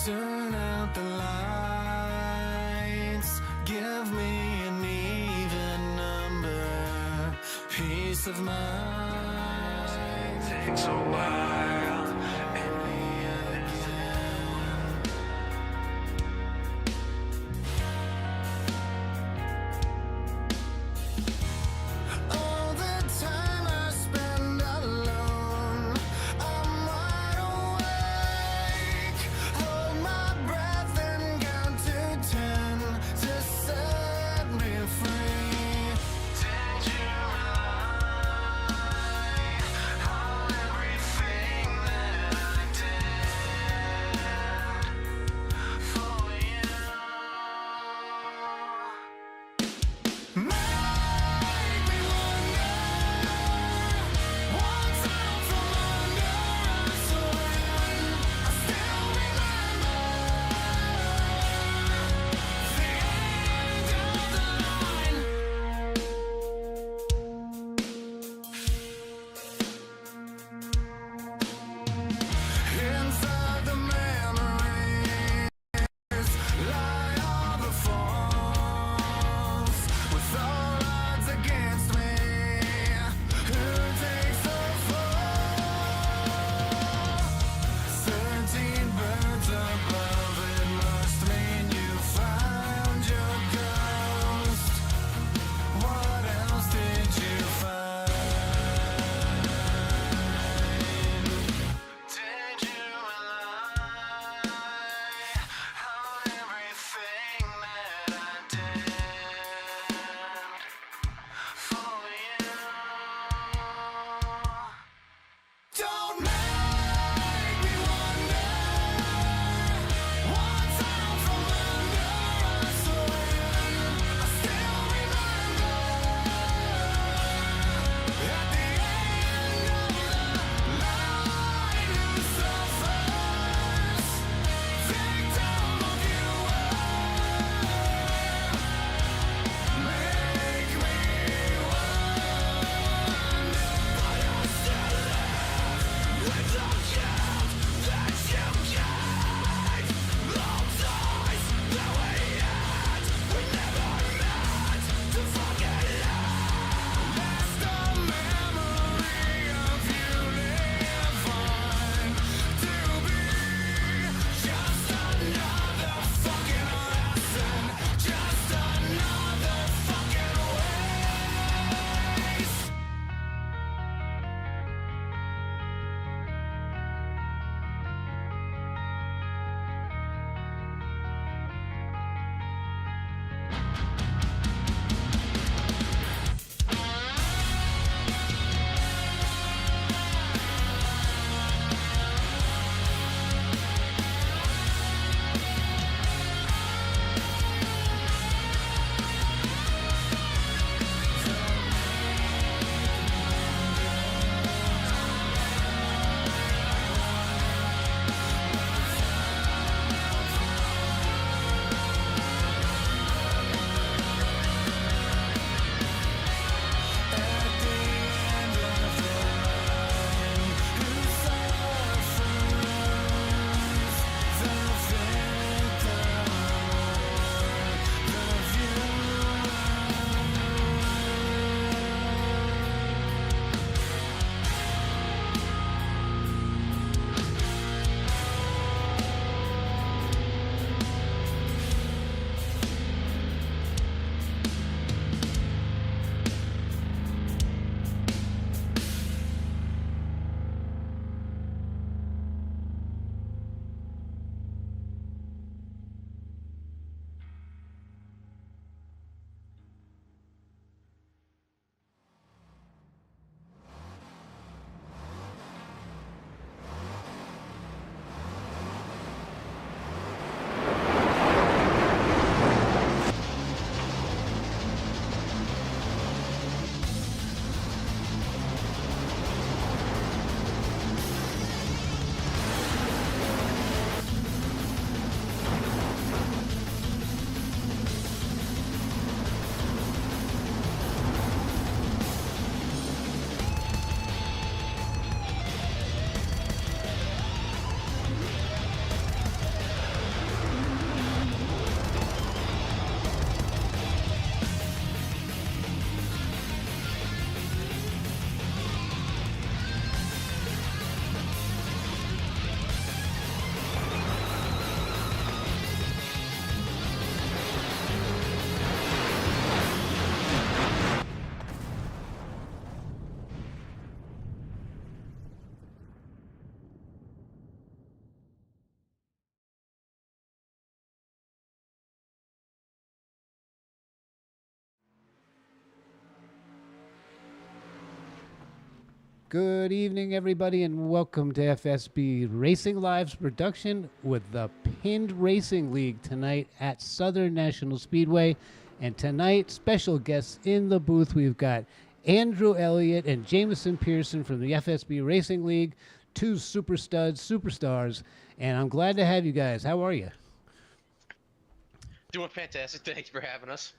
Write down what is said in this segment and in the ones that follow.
Turn out the lights, give me an even number, peace of mind takes a while, and we all the time I spend alone, I'm wide awake, hold my breath and count to 10 to set me free. Did you rely on everything Good evening, everybody, and welcome to FSB Racing Live's production with the Pinned Racing League tonight at Southern National Speedway. And tonight, special guests in the booth, we've got Andrew Elliott and Jameson Pearson from the FSB Racing League, two superstars. And I'm glad to have you guys. How are you? Doing fantastic. Thanks for having us.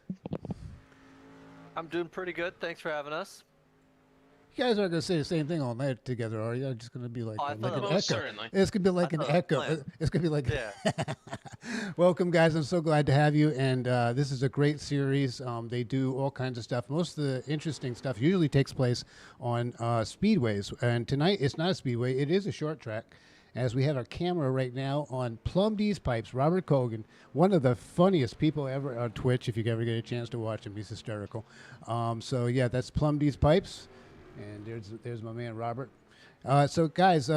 I'm doing pretty good. Thanks for having us. You guys aren't going to say the same thing all night together, are you? It's just going to be like, Oh, I like thought an that echo. was- certainly. It's going to be like I an thought that was echo. planned. It's going to be like, Yeah. Welcome, guys. I'm so glad to have you. And this is a great series. They do all kinds of stuff. Most of the interesting stuff usually takes place on speedways. And tonight, it's not a speedway. It is a short track. As we have our camera right now on Plum D's Pipes, Robert Colgan, one of the funniest people ever on Twitch. If you ever get a chance to watch him, he's hysterical. So yeah, that's Plum D's Pipes, and there's my man Robert. So guys,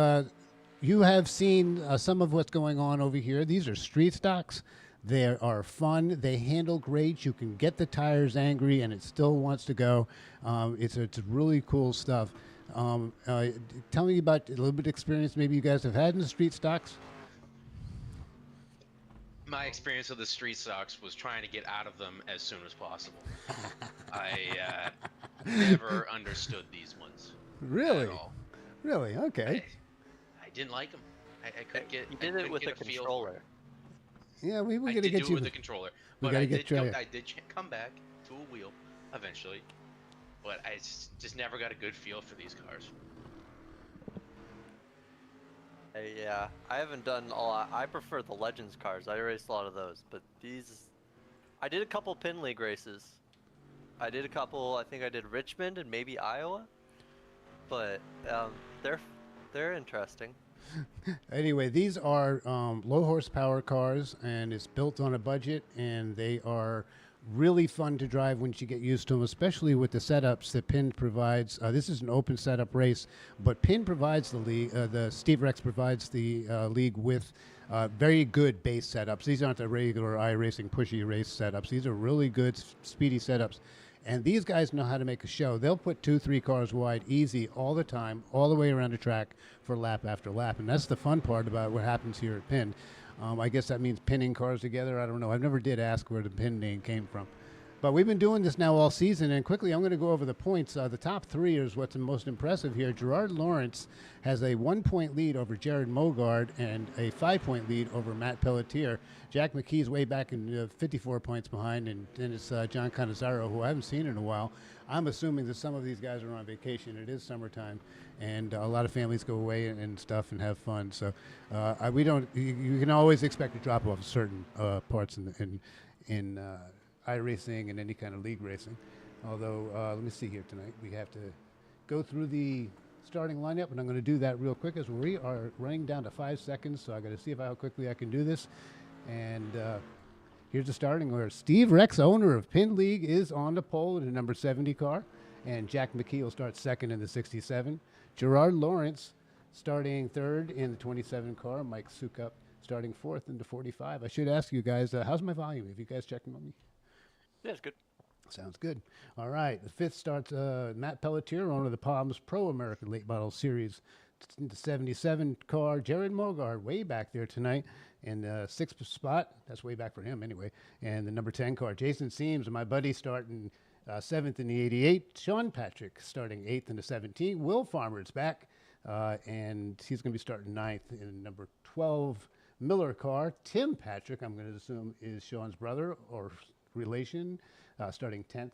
you have seen some of what's going on over here. These are street stocks. They are fun. They handle great. You can get the tires angry, and it still wants to go. It's really cool stuff. Tell me about a little bit of experience maybe you guys have had in the street stocks. My experience with the street stocks was trying to get out of them as soon as possible. I never understood these ones. Really? At all. Really? Okay. I didn't like them. I couldn't get. You I did couldn't it with get a feel for controller. it. Yeah, we I gotta did get do it you. with the controller, we but gotta I get did. Trey. I did come back to a wheel eventually, but I just never got a good feel for these cars. Yeah, I haven't done a lot. I prefer the Legends cars. I raced a lot of those, but these, I did a couple Pin League races. I did a couple. I think I did Richmond and maybe Iowa, but they're interesting. Anyway, these are low horsepower cars, and it's built on a budget, and they are really fun to drive once you get used to them, especially with the setups that Pin provides. This is an open setup race, but Pin provides the league. The Steve Rex provides the league with very good base setups. These aren't the regular iRacing pushy race setups. These are really good, speedy setups. And these guys know how to make a show. They'll put 2-3 cars wide easy all the time, all the way around the track for lap after lap. And that's the fun part about what happens here at Pin. I guess that means pinning cars together. I don't know. I never did ask where the Pin name came from. But we've been doing this now all season, and quickly I'm going to go over the points. The top three is what's the most impressive here. Gerard Lawrence has a 1-point lead over Jared Mogard and a 5-point lead over Matt Pelletier. Jack McKee's way back in 54 points behind, and then it's John Cannizzaro, who I haven't seen in a while. I'm assuming that some of these guys are on vacation. It is summertime, and a lot of families go away and stuff and have fun. So we don't. You can always expect a drop off certain parts in iRacing and any kind of league racing. Although, let me see here tonight. We have to go through the starting lineup, and I'm going to do that real quick as we are running down to 5 seconds. So I got to see how quickly I can do this. And here's the starting order. Steve Rex, owner of Pin League, is on the pole in the number 70 car, and Jack McKee will start second in the 67. Gerard Lawrence starting third in the 27 car. Mike Sukup starting fourth in the 45. I should ask you guys, how's my volume? Have you guys checked on me? Yeah, it's good. Sounds good. All right. The fifth starts Matt Pelletier, owner of the Palms Pro American Late Model Series. The 77 car, Jared Mogard, way back there tonight in the sixth spot. That's way back for him anyway. And the number 10 car, Jason Seams, and my buddy starting seventh in the 88. Sean Patrick starting eighth in the 17. Will Farmer is back, and he's going to be starting ninth in number 12 Miller car. Tim Patrick, I'm going to assume, is Sean's brother or relation, starting 10th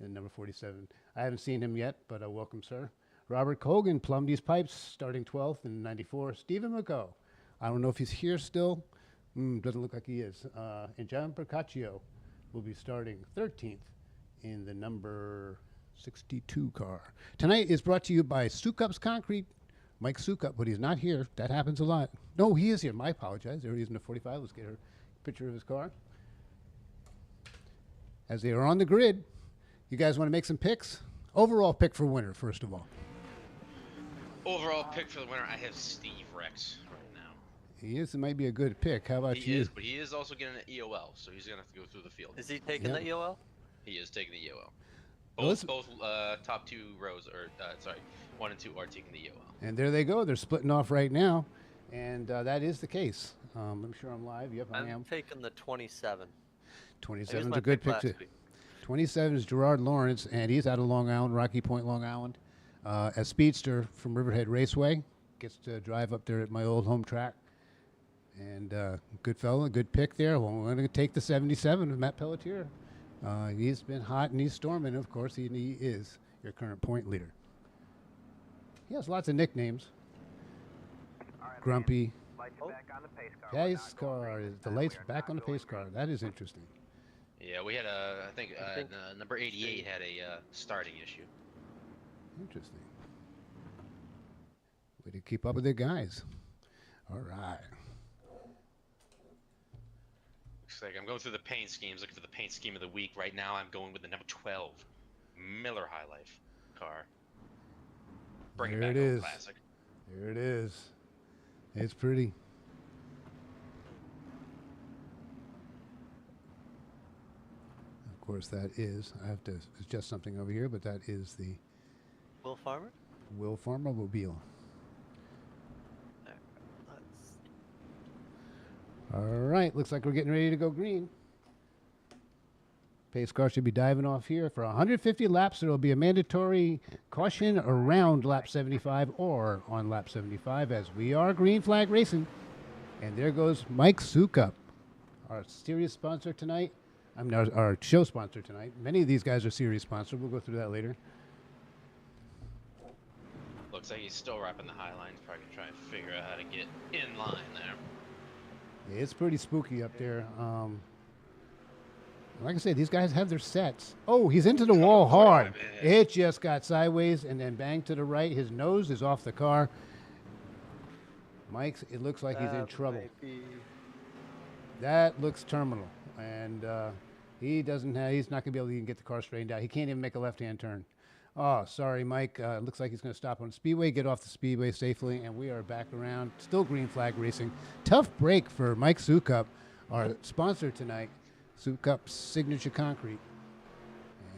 in number 47. I haven't seen him yet, but welcome, sir. Robert Colgan, Plum D's Pipes, starting 12th in 94. Stephen McGough, I don't know if he's here still. Doesn't look like he is. And John Percaccio will be starting 13th in the number 62 car. Tonight is brought to you by Sukup's Concrete. Mike Sukup, but he's not here. That happens a lot. No, he is here. I apologize. There he is in the 45. Let's get a picture of his car. As they are on the grid, you guys want to make some picks? Overall pick for winner, first of all. Overall pick for the winner, I have Steve Rex right now. He is. It might be a good pick. How about He you? is, but he is also getting an EOL, so he's gonna have to go through the field. Is he taking Yeah. the EOL? He is taking the EOL. Well, let's- Both top two rows, or sorry, 1 and 2 are taking the EOL. And there they go. They're splitting off right now, and that is the case. I'm sure I'm live. Yep, I am. I'm taking the 27. 27 is my a good pick pick too. last week. 27 is Gerard Lawrence, and he's out of Long Island, Rocky Point, Long Island. A speedster from Riverhead Raceway. Gets to drive up there at my old home track. And good fella, good pick there. Well, we're going to take the 77 of Matt Pelletier. He's been hot and he's storming. Of course, he is your current point leader. He has lots of nicknames. Grumpy. Pace car. The lights back on the pace car. That is interesting. Yeah, we had I think number 88 had a starting issue. Interesting. Way to keep up with the guys. All right. Looks like I'm going through the paint schemes, looking for the paint scheme of the week. Right now, I'm going with the number 12 Miller High Life car. Bring There it back it home is. classic. There it is. It's pretty. Of course, that is. I have to adjust something over here, but that is the Will Farmer? Will Farmer Mobile. Let's see. All right, looks like we're getting ready to go green. Pace car should be diving off here. For 150 laps, there will be a mandatory caution around lap 75 or on lap 75 as we are green flag racing. And there goes Mike Sukup, our series sponsor tonight. Our show sponsor tonight. Many of these guys are series sponsored. We'll go through that later. Looks like he's still wrapping the high line. He's probably going to try and figure out how to get in line there. Yeah, it's pretty spooky up there. Like I said, these guys have their sets. Oh, he's into the wall hard. It just got sideways and then bang to the right. His nose is off the car. Mike's, it looks like he's in trouble. That looks terminal. And he's not going to be able to even get the car straightened out. He can't even make a left-hand turn. Oh, sorry, Mike. Looks like he's going to stop on the Speedway, get off the Speedway safely, and we are back around. Still green flag racing. Tough break for Mike Sukup, our sponsor tonight. Sukup Signature Concrete.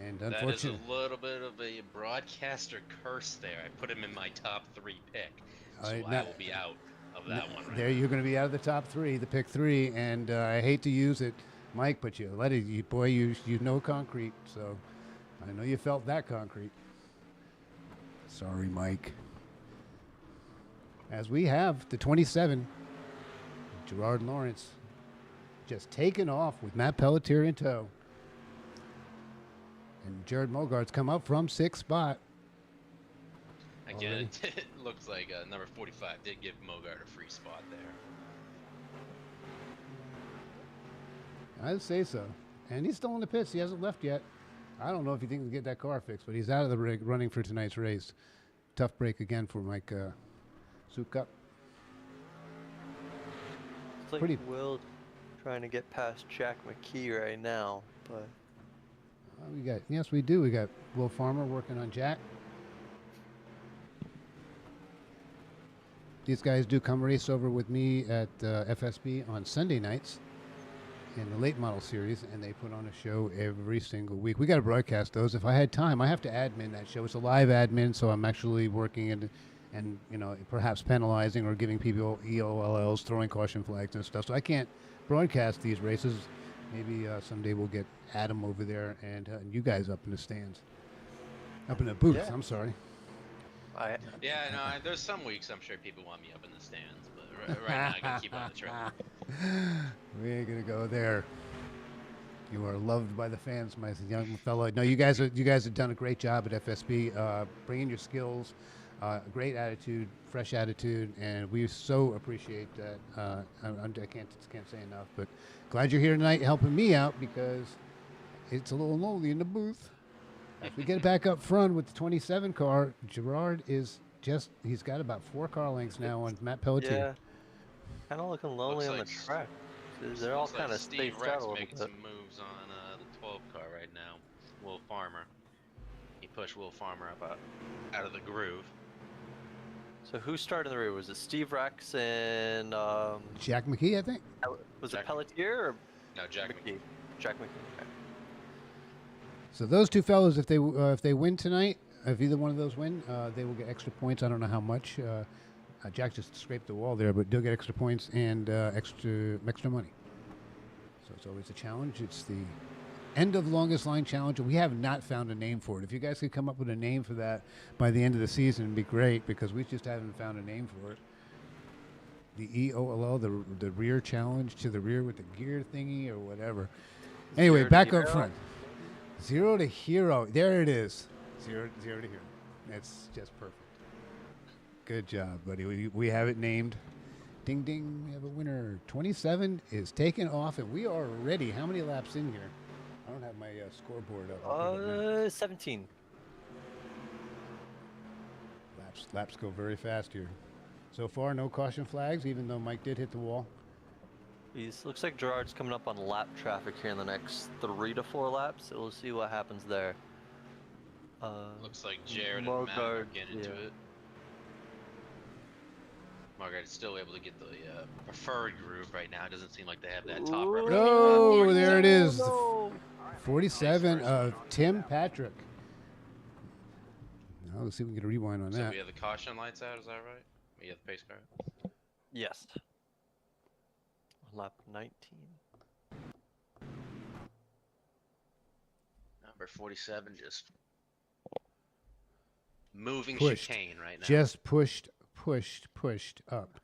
And That is unfortunately, a little bit of a broadcaster curse there. I put him in my top 3 pick, so I will be out of that one right there now. you're going to be out of the top 3, the pick 3, and I hate to use it, Mike, but you let it. You know concrete, so I know you felt that concrete. Sorry, Mike. As we have the 27, Gerard Lawrence, just taken off with Matt Pelletier in tow. And Jared Mogart's come up from 6th spot. Again, it looks like number 45 did give Mogart a free spot there. I'd say so. And he's still in the pits. He hasn't left yet. I don't know if he thinks he'll get that car fixed, but he's out of the running for tonight's race. Tough break again for Mike Sukup. It's like Pretty- Will trying to get past Jack McKee right now, but Yes, we do. We got Will Farmer working on Jack. These guys do come race over with me at FSB on Sunday nights in the late model series, and they put on a show every single week. We got to broadcast those. If I had time, I have to admin that show. It's a live admin, so I'm actually working and perhaps penalizing or giving people EOLLs, throwing caution flags and stuff. So I can't broadcast these races. Maybe someday we'll get Adam over there and you guys up in the stands, up in the booth. Yeah. I'm sorry. Yeah, no, there's some weeks I'm sure people want me up in the stands, but right now I gotta keep on the track. We ain't gonna go there. You are loved by the fans, my young fellow. No, you guys have done a great job at FSB, bringing your skills, great attitude, fresh attitude, and we so appreciate that. I can't say enough, but glad you're here tonight helping me out because it's a little lonely in the booth. If we get back up front with the 27 car, Gerard he's got about 4 car lengths now on Matt Pelletier. yeah, kind of looking lonely on the Looks track. They're all Looks like kind of Steve spaced Rex out a little making bit. some moves on the 12 car right now. Will Farmer. He pushed Will Farmer up out of the groove. So who started the race? Was it Steve Rex and Jack McKee, I think. was Jack- it Pelletier or No, Jack. McKee? Jack McKee. Okay. So those two fellows, if they win tonight, if either one of those win, they will get extra points. I don't know how much. Jack just scraped the wall there, but they'll get extra points and extra money. So it's always a challenge. It's the end of longest line challenge. We have not found a name for it. If you guys could come up with a name for that by the end of the season, it'd be great because we just haven't found a name for it. The EOLO, the rear challenge to the rear with the gear thingy or whatever. Anyway, back up front. 0 to hero. There it is. Zero to hero. That's just perfect. Good job, buddy. We have it named. Ding, ding. We have a winner. 27 is taken off, and we are ready. How many laps in here? I don't have my scoreboard up. 17. Laps go very fast here. So far, no caution flags, even though Mike did hit the wall. Looks like Gerard's coming up on lap traffic here in the next 3 to 4 laps. So we'll see what happens there. Looks like Jared and Matt are getting into it. Margaret is still able to get the preferred groove right now. It doesn't seem like they have that top rubber. Oh, there it is. No. 47 of Tim Patrick. Now, let's see if we can get a rewind on So that. we have the caution lights out, is that right? We have the pace car. Yes. Lap 19. Number 47 just moving Pushed. chicane right now. Just pushed up.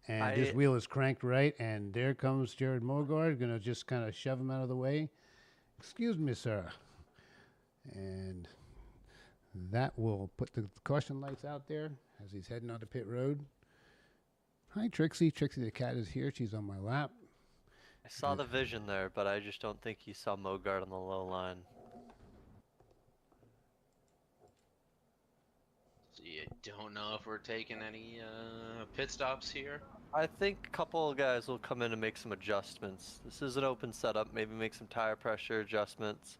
And his wheel is cranked right, and there comes Jared Mogard, going to just kind of shove him out of the way. Excuse me, sir. And that will put the caution lights out there as he's heading onto pit road. Hi, Trixie. Trixie the cat is here. She's on my lap. I saw the vision there, but I just don't think you saw Mogart on the low line. So you don't know if we're taking any pit stops here. I think a couple of guys will come in and make some adjustments. This is an open setup. Maybe make some tire pressure adjustments.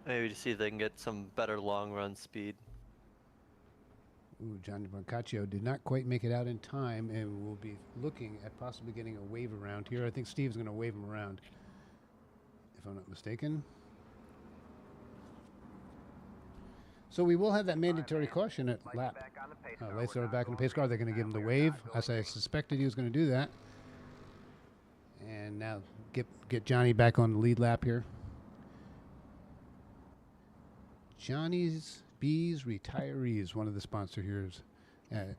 Maybe to see if they can get some better long run speed. Ooh, Johnny Brancaccio did not quite make it out in time, and we'll be looking at possibly getting a wave around here. I think Steve's going to wave him around, if I'm not mistaken. So we will have that mandatory caution at lap. Lights are back on the pace car. They're going to give him the wave, as I suspected he was going to do that. And now get Johnny back on the lead lap here. Johnny's Bees Retirees, one of the sponsor here is Pin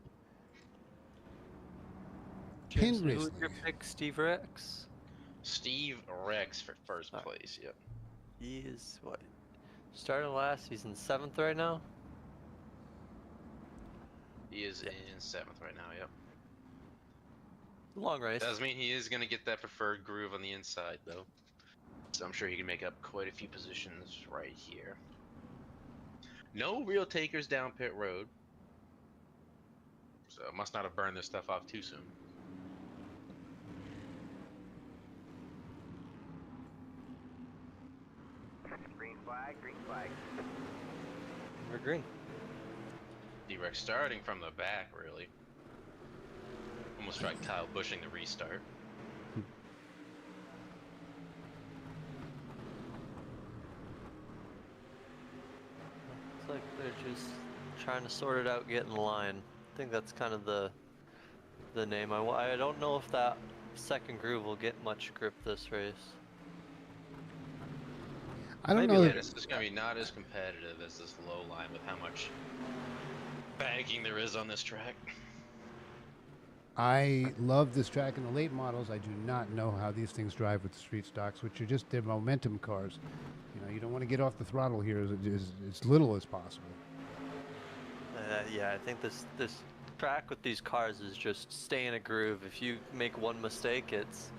Who's Racing. your pick, Steve Rex? Steve Rex for first place, yep. He is what? Started last. He's in 7th right now. He is in 7th right now, yep. Long race. Does mean he is going to get that preferred groove on the inside, though. So I'm sure he can make up quite a few positions right here. No real takers down pit road. So must not have burned this stuff off too soon. Green flag, green flag. We're green. D-Rex starting from the back, really. Almost tried Kyle Bushing the restart. It's like they're just trying to sort it out, get in line. I think that's kind of the name. I don't know if that second groove will get much grip this race. I don't Maybe know. this is going to be not as competitive as this low line with how much banking there is on this track. I love this track in the late models. I do not know how these things drive with the street stocks, which are just their momentum cars. You know, you don't want to get off the throttle here as little as possible. Yeah, I think this track with these cars is just stay in a groove. If you make one mistake, it's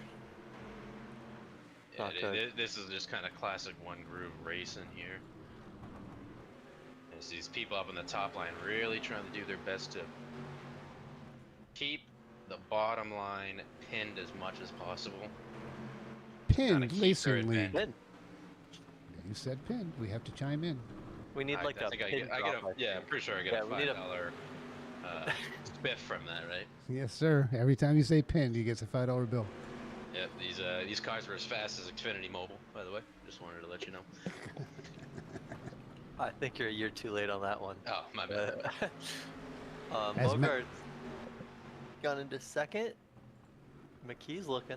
Yeah, not good. this is just kind of classic one groove racing here. There's these people up on the top line really trying to do their best to keep the bottom line pinned as much as possible. Pinned keep their racing league. advantage. Good. You said pinned. We have to chime in. We need like I a think pin I drop, I yeah, I'm think. pretty sure I get Yeah, a we need a- $5 spiff from that, right? Yes, sir. Every time you say pinned, he gets a $5 bill. Yep, these cars are as fast as Xfinity Mobile, by the way. Just wanted to let you know. I think you're a year too late on that one. Oh, my bad. As ma- Mogart's gone into second. McKee's looking.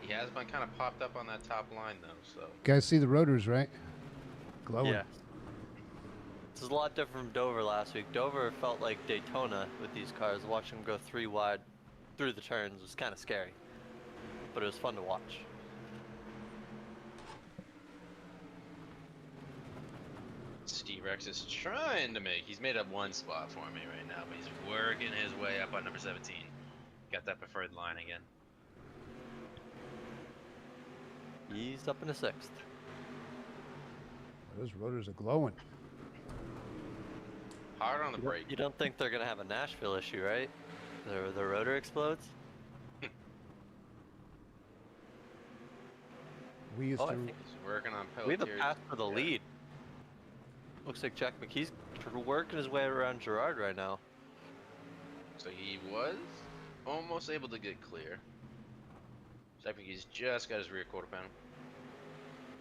He has been kind of popped up on that top line though, so Guys see the rotors, right? Glowing. Yeah. This is a lot different from Dover last week. Dover felt like Daytona with these cars. Watching them go 3 wide through the turns was kind of scary, but it was fun to watch. Steve Rex is trying to make. He's made up one spot for me right now, but he's working his way up on number 17. Got that preferred line again. He's up in the 6th. Those rotors are glowing. Hard on the brake. You don't think they're gonna have a Nashville issue, right? The rotor explodes. We used Oh, I to. think He's working on we have a Pelletier's. path for the Yeah. lead. Looks like Jack McKee's working his way around Gerard right now. So he was almost able to get clear. So I think he's just got his rear quarter panel.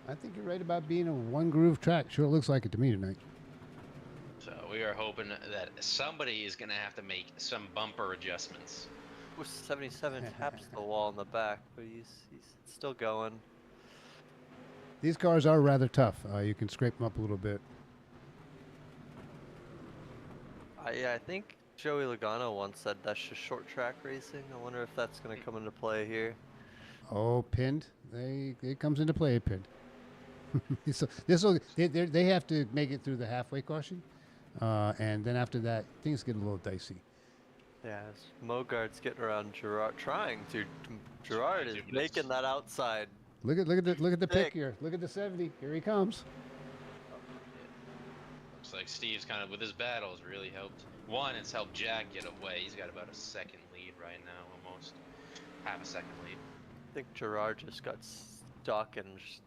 I think you're right about being a one groove track. Sure looks like it to me tonight. So we are hoping that somebody is going to have to make some bumper adjustments. With 77 taps the wall in the back, but he's still going. These cars are rather tough. You can scrape them up a little bit. Yeah, I think Joey Logano once said that's just short track racing. I wonder if that's going to come into play here. Oh, pinned. It comes into play, pinned. So they have to make it through the halfway caution, and then after that, things get a little dicey. Yeah, as Mogart's getting around Gerard, trying to. Gerard is making that outside. Look at the pick Pick. here. Look at the 70. Here he comes. Looks like Steve's kind of, with his battles, really helped. One, it's helped Jack get away. He's got about a second lead right now, almost. Half a second lead. I think Gerard just got stuck and just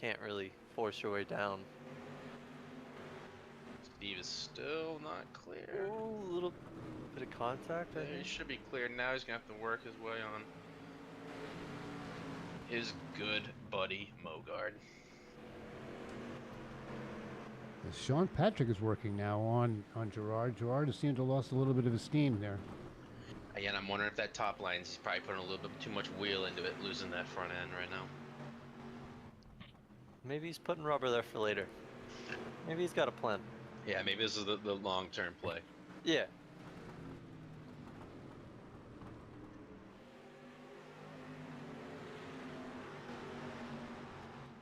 can't really force your way down. Steve is still not clear. Oh, a little bit of contact, I He think. should be clear now. He's going to have to work his way on his good buddy Mogard. Sean Patrick is working now on Gerard. Gerard has seemed to have lost a little bit of his steam there. Again, I'm wondering if that top line, he's probably putting a little bit too much wheel into it, losing that front end right now. Maybe he's putting rubber there for later. Maybe he's got a plan. Yeah, maybe this is the long-term play. Yeah.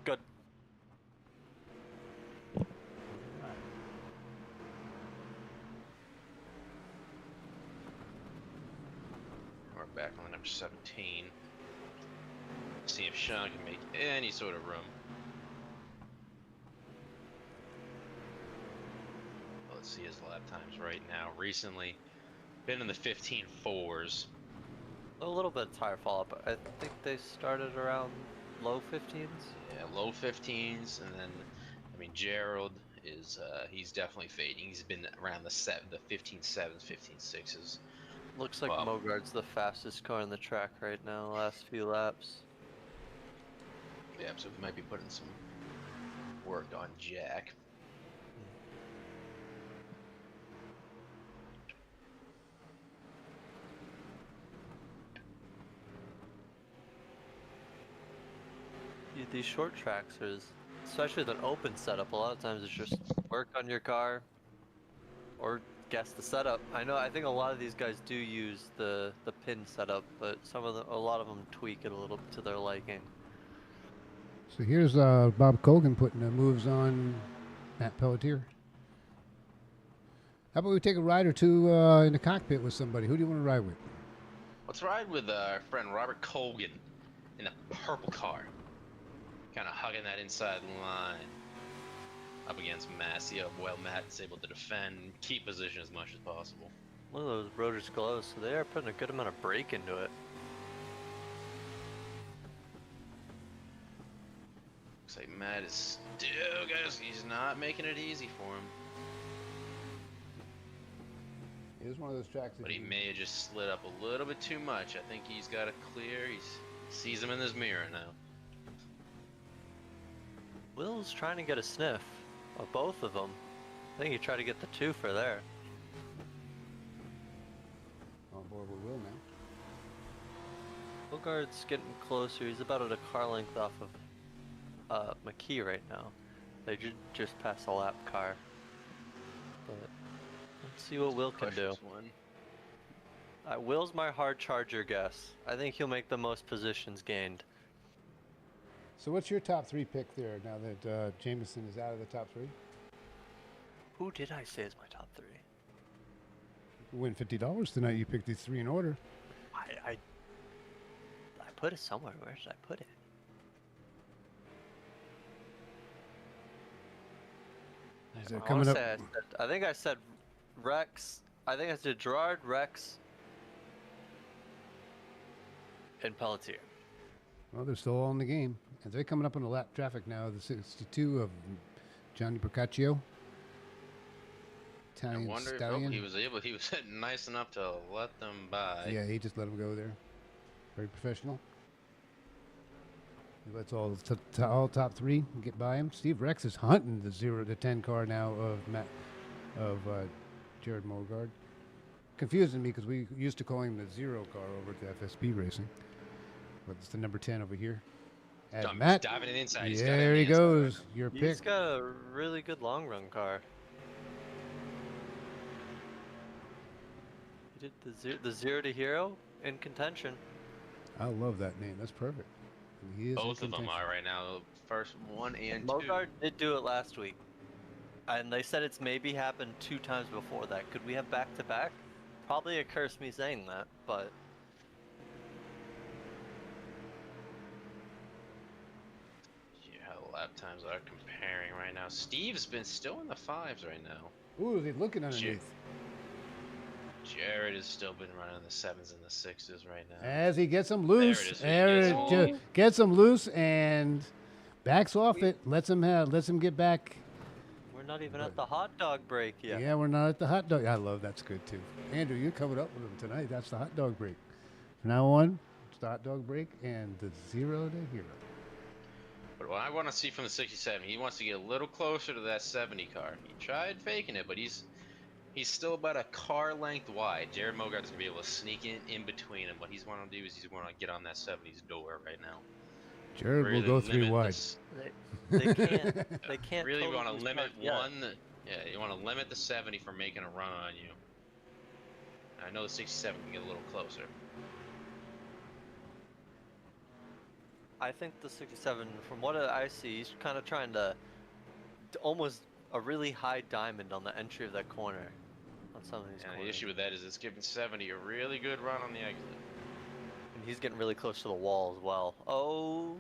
Good. We're back on the number 17. See if Sean can make any sort of room. Let's see his lap times right now. Recently, been in the 15.4s. A little bit of tire fall up. I think they started around low 15s. Yeah, low 15s, and then, I mean, Gerald is, he's definitely fading. He's been around the 15.7s, 15.6s. Looks like Wow. Mogart's the fastest car on the track right now, last few laps. Yeah, so we might be putting some work on Jack. These short tracks especially with an open setup, a lot of times it's just work on your car or guess the setup. I think a lot of these guys do use the pin setup, but a lot of them tweak it a little to their liking. So here's Bob Colgan putting the moves on Matt Pelletier. How about we take a ride or two in the cockpit with somebody? Who do you want to ride with? Let's ride with our friend Robert Colgan in the purple car. Kind of hugging that inside line up against Matt. See how well Matt's able to defend and keep position as much as possible. One of those rotors glows, so they are putting a good amount of brake into it. Looks like Matt is still, guys, he's not making it easy for him. It is one of those tracks. But he may have just slid up a little bit too much. I think he's got it clear. He sees him in his mirror now. Will's trying to get a sniff of both of them. I think he tried to get the two for there. On board with Will now. Bogard's getting closer. He's about at a car length off of McKee right now. They just passed a lap car. But let's see what Will can do. Pushes one. Will's my hard charger guess. I think he'll make the most positions gained. So what's your top 3 pick there now that Jameson is out of the top 3? Who did I say is my top 3? You win $50 tonight. You picked these 3 in order. I put it somewhere. Where did I put it? Is it I coming wanna up? say I think I said Rex. I think I said Gerard, Rex, and Pelletier. Well, they're still all in the game. And they're coming up on the lap traffic now. The 62 of Johnny Procaccio. I Italian wonder if stallion. he was nice enough to let them by. Yeah, he just let him go there. Very professional. He lets all top 3 get by him. Steve Rex is hunting the 0 to 10 car now of Jared Mogard. Confusing me because we used to call him the 0 car over at the FSB Racing. But it's the number 10 over here. And He's Matt, diving it inside. He's got it there in he the inside. goes. Your He's pick. got a really good long run car. He did the 0 to hero in contention. I love that name. That's perfect. And he is in Both of them contention. are right now. First 1 and 2. Mogard did do it last week. And they said it's maybe happened 2 times before that. Could we have back to back? Probably a curse me saying that, but Yeah, how the lap times are comparing right now. Steve's been still in the 5s right now. Ooh, he's looking underneath. Jared has still been running the 7s and the 6s right now. As he gets him There it loose, is. He gets him loose and backs off it. Lets him get back. we're not even at the hot dog break yet. Yeah, we're not at the hot dog. I love that's good too. Andrew, you're coming up with him tonight. That's the hot dog break. From now on, it's the hot dog break and the 0 to hero. But what I want to see from the 67, he wants to get a little closer to that 70 car. He tried faking it, but he's still about a car length wide. Jared Mogard's gonna be able to sneak in between him. What he's want to do is he's want to get on that 70's door right now. Jared Really will go 3 limit wide. this- They can't. They can't. Really totally want to limit start yet. one. Yeah, you want to limit the 70 from making a run on you. I know the 67 can get a little closer. I think the 67, from what I see, he's kind of trying to almost a really high diamond on the entry of that corner on some of these And the corners. issue with that is it's giving 70 a really good run on the exit. And he's getting really close to the wall as well. Oh,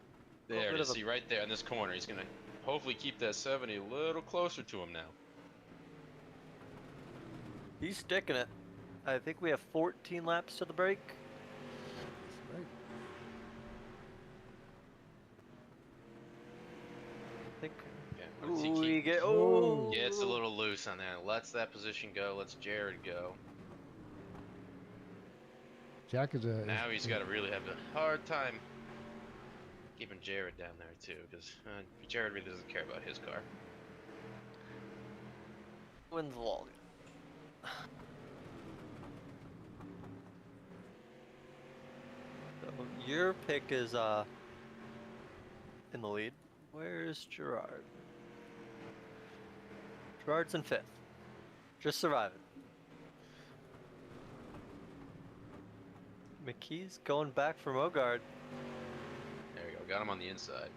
There bit it is. of a- See right there in this corner. He's gonna hopefully keep that 70 a little closer to him now. he's sticking it. I think we have 14 laps to the break. Right. I think. Yeah, once he Ooh, we keep- get. Whoa. Oh, gets a little loose on there. Lets that position go. Lets Jared go. Jack is a. Now he's got to really have a hard time keeping Jared down there too, because Jared really doesn't care about his car. wins the wall. So your pick is in the lead. Where's Gerard? Gerard's in 5th. Just surviving. McKee's going back for Mogard. There you go. Got him on the inside.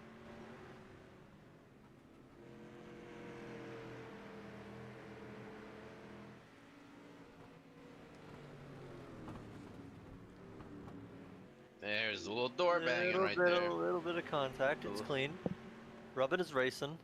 There's the little door banging right there. A little bit of contact. It's Little- clean. Rubbin is racing.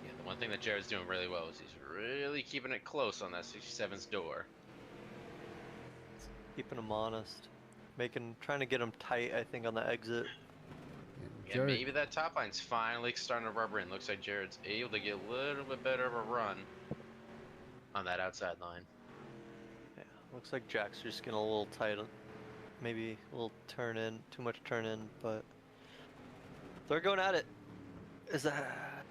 Yeah, the one thing that Jared's doing really well is he's really keeping it close on that 67's door. Keeping them honest. Trying to get them tight, I think, on the exit. Yeah, Jared, maybe that top line's finally starting to rubber in. Looks like Jared's able to get a little bit better of a run on that outside line. Yeah, looks like Jack's just getting a little tight. Maybe a little turn in, too much turn in, but they're going at it. Is that?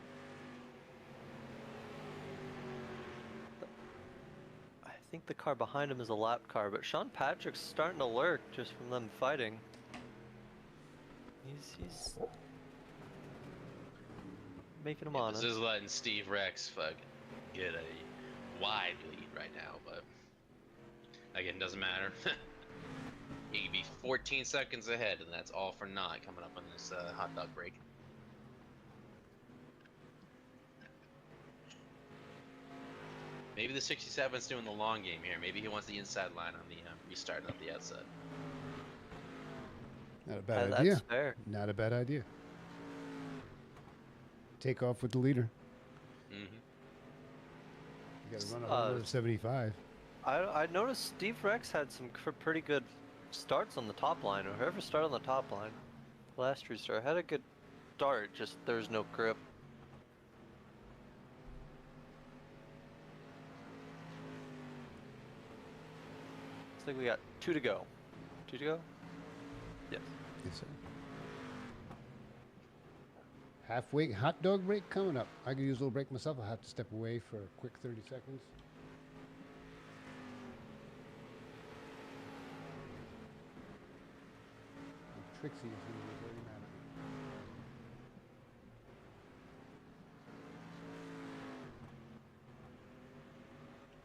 I think the car behind him is a lap car, but Sean Patrick's starting to lurk just from them fighting. He's making him Yeah, honest. this is letting Steve Rex fucking get a wide lead right now, but again, doesn't matter. He could be 14 seconds ahead, and that's all for naught coming up on this hot dog break. Maybe the 67's doing the long game here. Maybe he wants the inside line on the restart, not the outside. not a bad That's idea. fair. Not a bad idea. Take off with the leader. Mm-hmm. You got to run a 75. I noticed Steve Rex had some pretty good starts on the top line, or whoever started on the top line. Last restart had a good start, just there's no grip. Looks like we got 2 to go. 2 to go? Yes. Yes, sir. Halfway hot dog break coming up. I could use a little break myself. I'll have to step away for a quick 30 seconds. And Trixie is going to be very mad at me.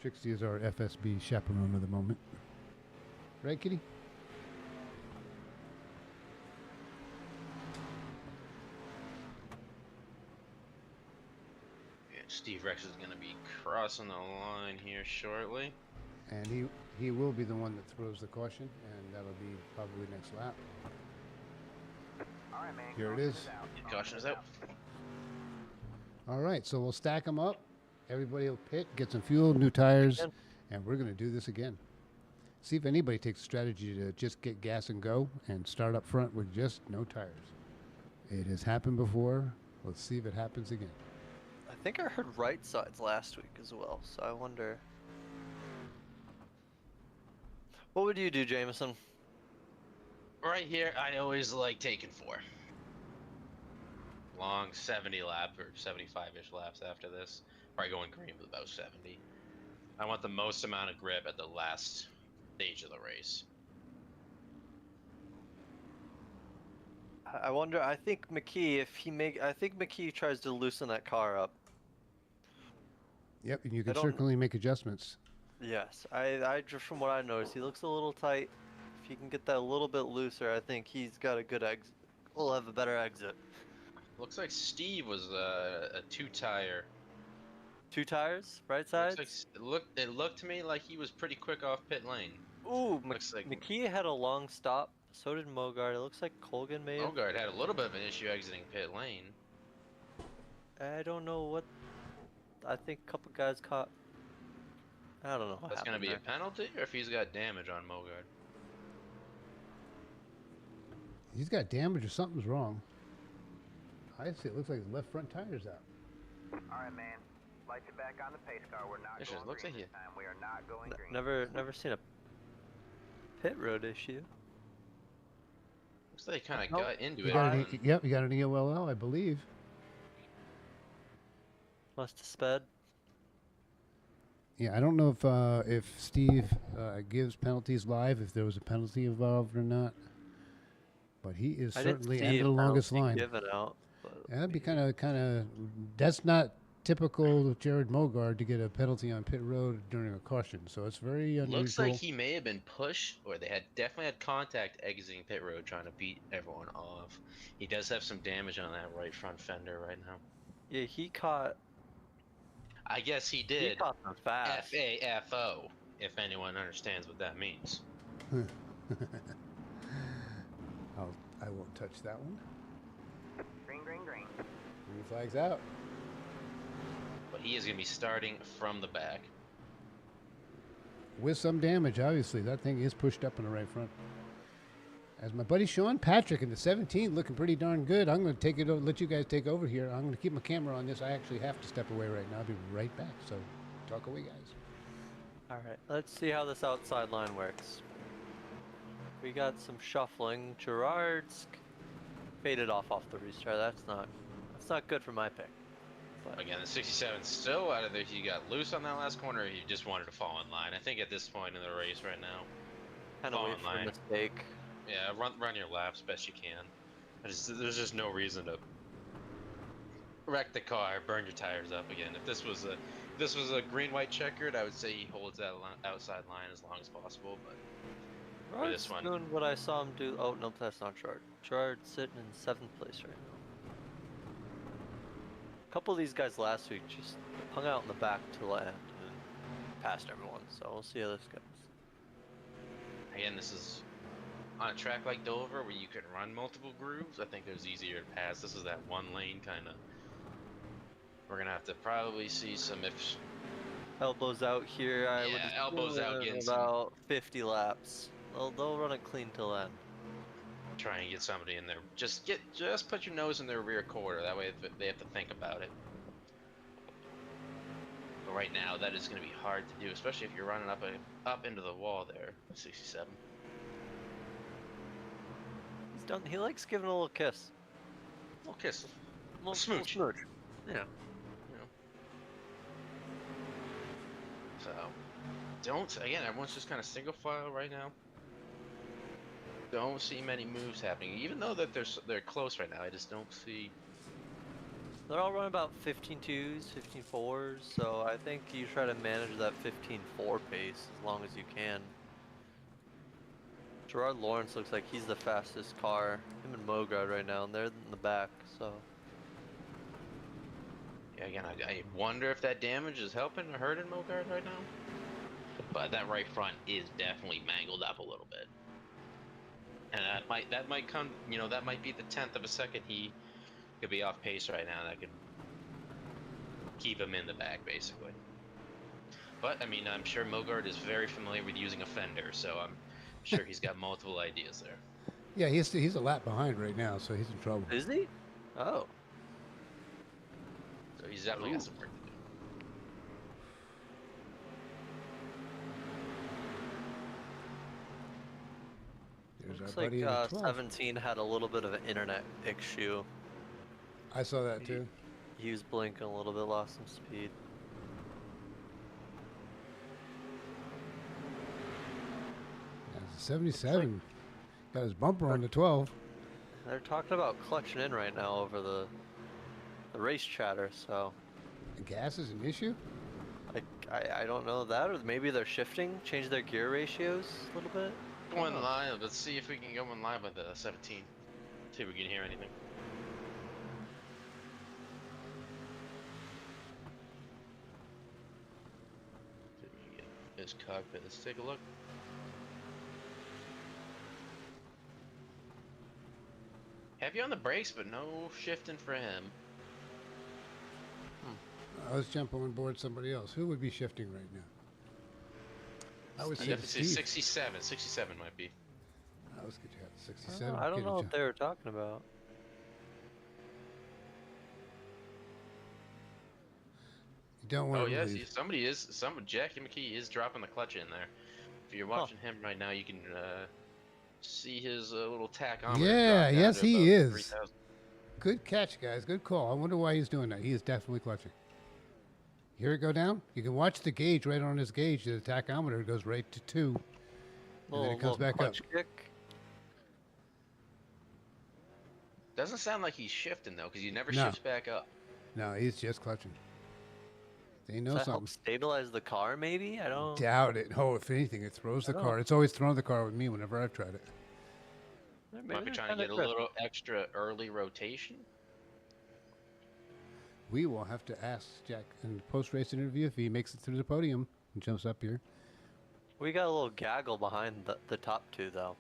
Trixie is our FSB chaperone of the moment. Right, kitty? Yeah, Steve Rex is going to be crossing the line here shortly. And he will be the one that throws the caution, and that'll be probably next lap. All right, man. Here it caution is. out. Caution is out. All right, so we'll stack them up. Everybody will pit, get some fuel, new tires, Again. and we're going to do this again. See if anybody takes the strategy to just get gas and go and start up front with just no tires. It has happened before. Let's see if it happens again. I think I heard right sides last week as well, so I wonder. What would you do, Jameson? Right here, I always like taking 4. Long 70 lap or 75-ish laps after this. Probably going green with about 70. I want the most amount of grip at the last stage of the race. I wonder. I think McKee, I think McKee tries to loosen that car up. Yep, and you can don't- certainly make adjustments. Yes, I just from what I noticed, he looks a little tight. If he can get that a little bit looser, I think he's got a good exit. We'll have a better exit. Looks like Steve was a 2-tire. 2 tires, right sides. It looked to me like he was pretty quick off pit lane. Ooh, Looks like McKee had a long stop. So did Mogard. It looks like Colgan may have. Mogard had a little bit of an issue exiting pit lane. I don't know what. I think a couple guys caught. I don't know. What That's going to happened be a penalty, or if he's got damage on Mogard. He's got damage or something's wrong. I see. It looks like his left front tire's out. All right, man. Lights are back on the pace car. We're not Yes, going it looks green like this time. We are not going green. Never seen a pit road issue. Looks like he kind of Nope. got into You it. got and- yep, you got an EOLL, I believe. Must have sped. Yeah, I don't know if Steve gives penalties live, if there was a penalty involved or not. But he is I didn't certainly see end a of the longest penalty line. given out. But Yeah, that'd be kind of. That's not typical of Jared Mogard to get a penalty on pit road during a caution. So it's very unusual. Looks like he may have been pushed, or they had definitely had contact exiting pit road trying to beat everyone off. He does have some damage on that right front fender right now. yeah, he caught. I guess he He did caught them fast. FAFO, if anyone understands what that means. I won't touch that one. Green, green, green. Green flag's out. But he is going to be starting from the back. with some damage, obviously. That thing is pushed up in the right front. As my buddy Sean Patrick in the 17, looking pretty darn good. I'm going to take it over, let you guys take over here. I'm going to keep my camera on this. I actually have to step away right now. I'll be right back. So talk away, guys. All right, let's see how this outside line works. We got some shuffling. Gerard's faded off the restart. That's not good for my pick. But Again, the 67 still out of there. He got loose on that last corner. Or he just wanted to fall in line. I think at this point in the race right now, kind of fall wait in for a line. mistake. Yeah, run your laps best you can. There's just no reason to wreck the car, burn your tires up again. If this was a green-white checkered, I would say he holds that outside line as long as possible. But for this one, Doing what I saw him do. Oh no, that's not Gerard. Gerard's sitting in 7th place right now. A couple of these guys last week just hung out in the back till the end and passed everyone. So we'll see how this goes. again, this is on a track like Dover where you can run multiple grooves. I think there's easier to pass. This is that one lane kind of. We're gonna have to probably see some if. Elbows out here. I would Yeah, elbows assume out, in getting some- about 50 laps. They'll run it clean till end. Try and get somebody in there. Just put your nose in their rear quarter. That way they have to think about it. But right now, that is going to be hard to do, especially if you're running up into the wall there. 67. He's done. He likes giving a little kiss. Little kiss. Little smooch. smooch. Yeah. You know. So, again, everyone's just kind of single file right now. Don't see many moves happening, even though that they're close right now. I just don't see. They're all running about 15.2s, 15.4s, so I think you try to manage that 15.4 pace as long as you can. Gerard Lawrence looks like he's the fastest car. Him and Mogard right now, and they're in the back, so. Yeah, again, I wonder if that damage is helping or hurting Mogard right now. But that right front is definitely mangled up a little bit. And that might come, that might be the 10th of a second he could be off pace right now. That could keep him in the back, basically. But, I mean, I'm sure Mogard is very familiar with using a fender, so I'm sure he's got multiple ideas there. Yeah, he's a lap behind right now, so he's in trouble. Is he? Oh. So he's definitely got some work to do. There's Looks our like buddy in the 12. 17 had a little bit of an internet issue. I saw that too. He was blinking a little bit, lost some speed. Yeah, it's a 77. Got his bumper on the 12. They're talking about clutching in right now over the race chatter, so The gas is an issue? I don't know that, or maybe they're shifting, change their gear ratios a little bit. Go in line. Let's see if we can go in line with the 17. See if we can hear anything. See if we can get his cockpit. Let's take a look. Heavy on the brakes, but no shifting for him. Let's jump on board somebody else. Who would be shifting right now? I would I say definitely say Steve. 67. 67 might be. Let's get you out 67. I don't Get know a what jump. they were talking about. You don't want Oh to yes, lose. Jackie McKee is dropping the clutch in there. If you're watching him right now, you can see his little tachometer. Yeah, drop down yes, to he about is. 3,000. Good catch, guys. Good call. I wonder why he's doing that. He is definitely clutching. Hear it go down? You can watch the gauge right on his gauge. The tachometer goes right to 2. And then it comes back up. clutch kick. Doesn't sound like he's shifting though, because he never No. shifts back up. No, he's just clutching. They know Does that help something. stabilize the car, maybe? I don't. Doubt it. Oh, if anything, it throws the I car. don't- It's always thrown the car with me whenever I've tried it. Maybe Might be they're trying to kinda get a grip. little extra early rotation. We will have to ask Jack in the post-race interview if he makes it through the podium and jumps up here. We got a little gaggle behind the top two, though.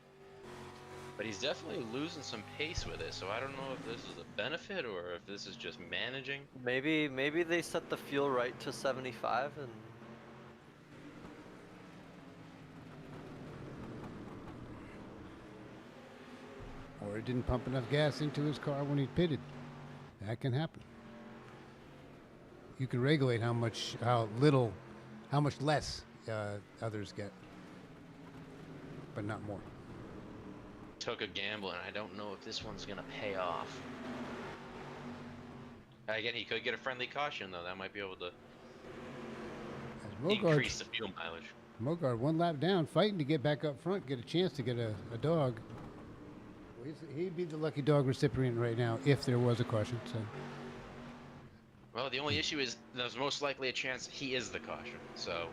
But he's definitely losing some pace with it, so I don't know if this is a benefit or if this is just managing. Maybe they set the fuel right to 75 and or it didn't pump enough gas into his car when he pitted. That can happen. You can regulate how much, how much less others get, but not more. Took a gamble, and I don't know if this one's gonna pay off. Again, he could get a friendly caution though. That might be able to As Mogard, increase the fuel mileage. Mogard 1 lap down, fighting to get back up front, get a chance to get a dog. Well, he'd be the lucky dog recipient right now if there was a caution. So Well, the only issue is there's most likely a chance he is the caution, so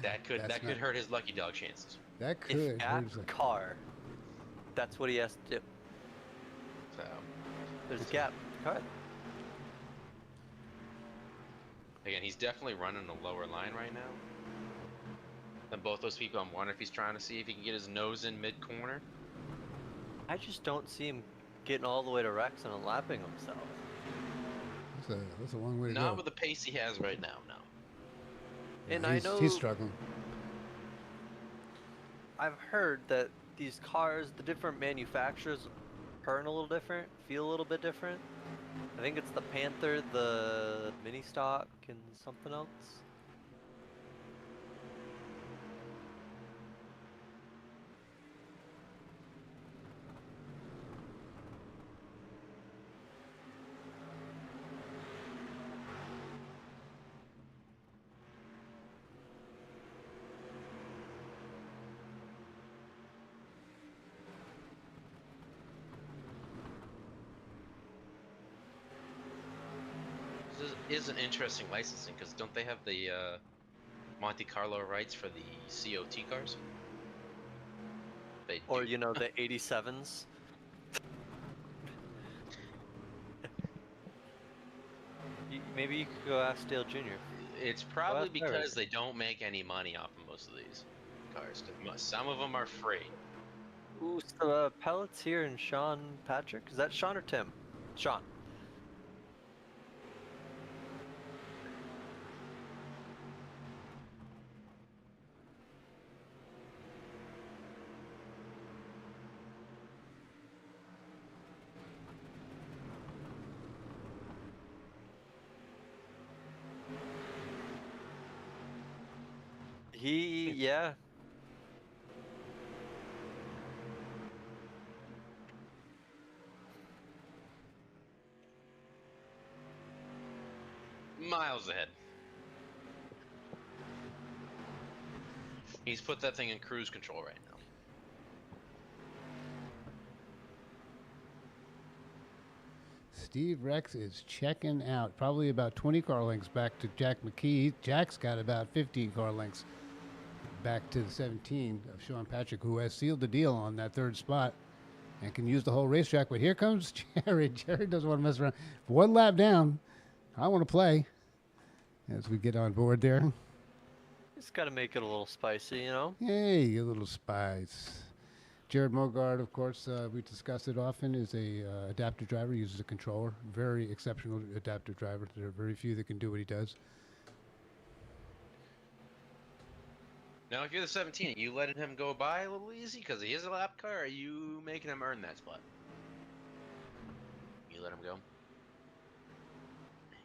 that could hurt his lucky dog chances. that If could Gap hurt his- car, that's what he has to do. So There's a gap. Cut. again, he's definitely running a lower line right now than both those people. I'm wondering if he's trying to see if he can get his nose in mid corner. I just don't see him getting all the way to Rex and lapping himself. That's a long way to Not go. with the pace he has right now. No. And he's, I know he's struggling. I've heard that these cars, the different manufacturers, turn a little different, feel a little bit different. I think it's the Panther, the mini stock, and something else. This is an interesting licensing because don't they have the Monte Carlo rights for the COT cars? They Or, do. you know, the 87s. Maybe you could go ask Dale Jr. It's probably that's fair. because they don't make any money off of most of these cars. 'Cause some of them are free. Ooh, so pellets here and Sean Patrick. Is that Sean or Tim? Sean. Yeah. Miles ahead. He's put that thing in cruise control right now. Steve Rex is checking out. Probably about 20 car lengths back to Jack McKee. Jack's got about 15 car lengths back to the 17 of Sean Patrick, who has sealed the deal on that third spot and can use the whole racetrack. But here comes Jared. Jared doesn't want to mess around. 1 lap down. I want to play as we get on board there. Just gotta make it a little spicy, you know? Hey, you little spice. Jared Mogard, of course, we discuss it often, is a adaptive driver, uses a controller. Very exceptional adaptive driver. There are very few that can do what he does. Now, if you're the 17, are you letting him go by a little easy because he is a lap car, or are you making him earn that spot? You let him go.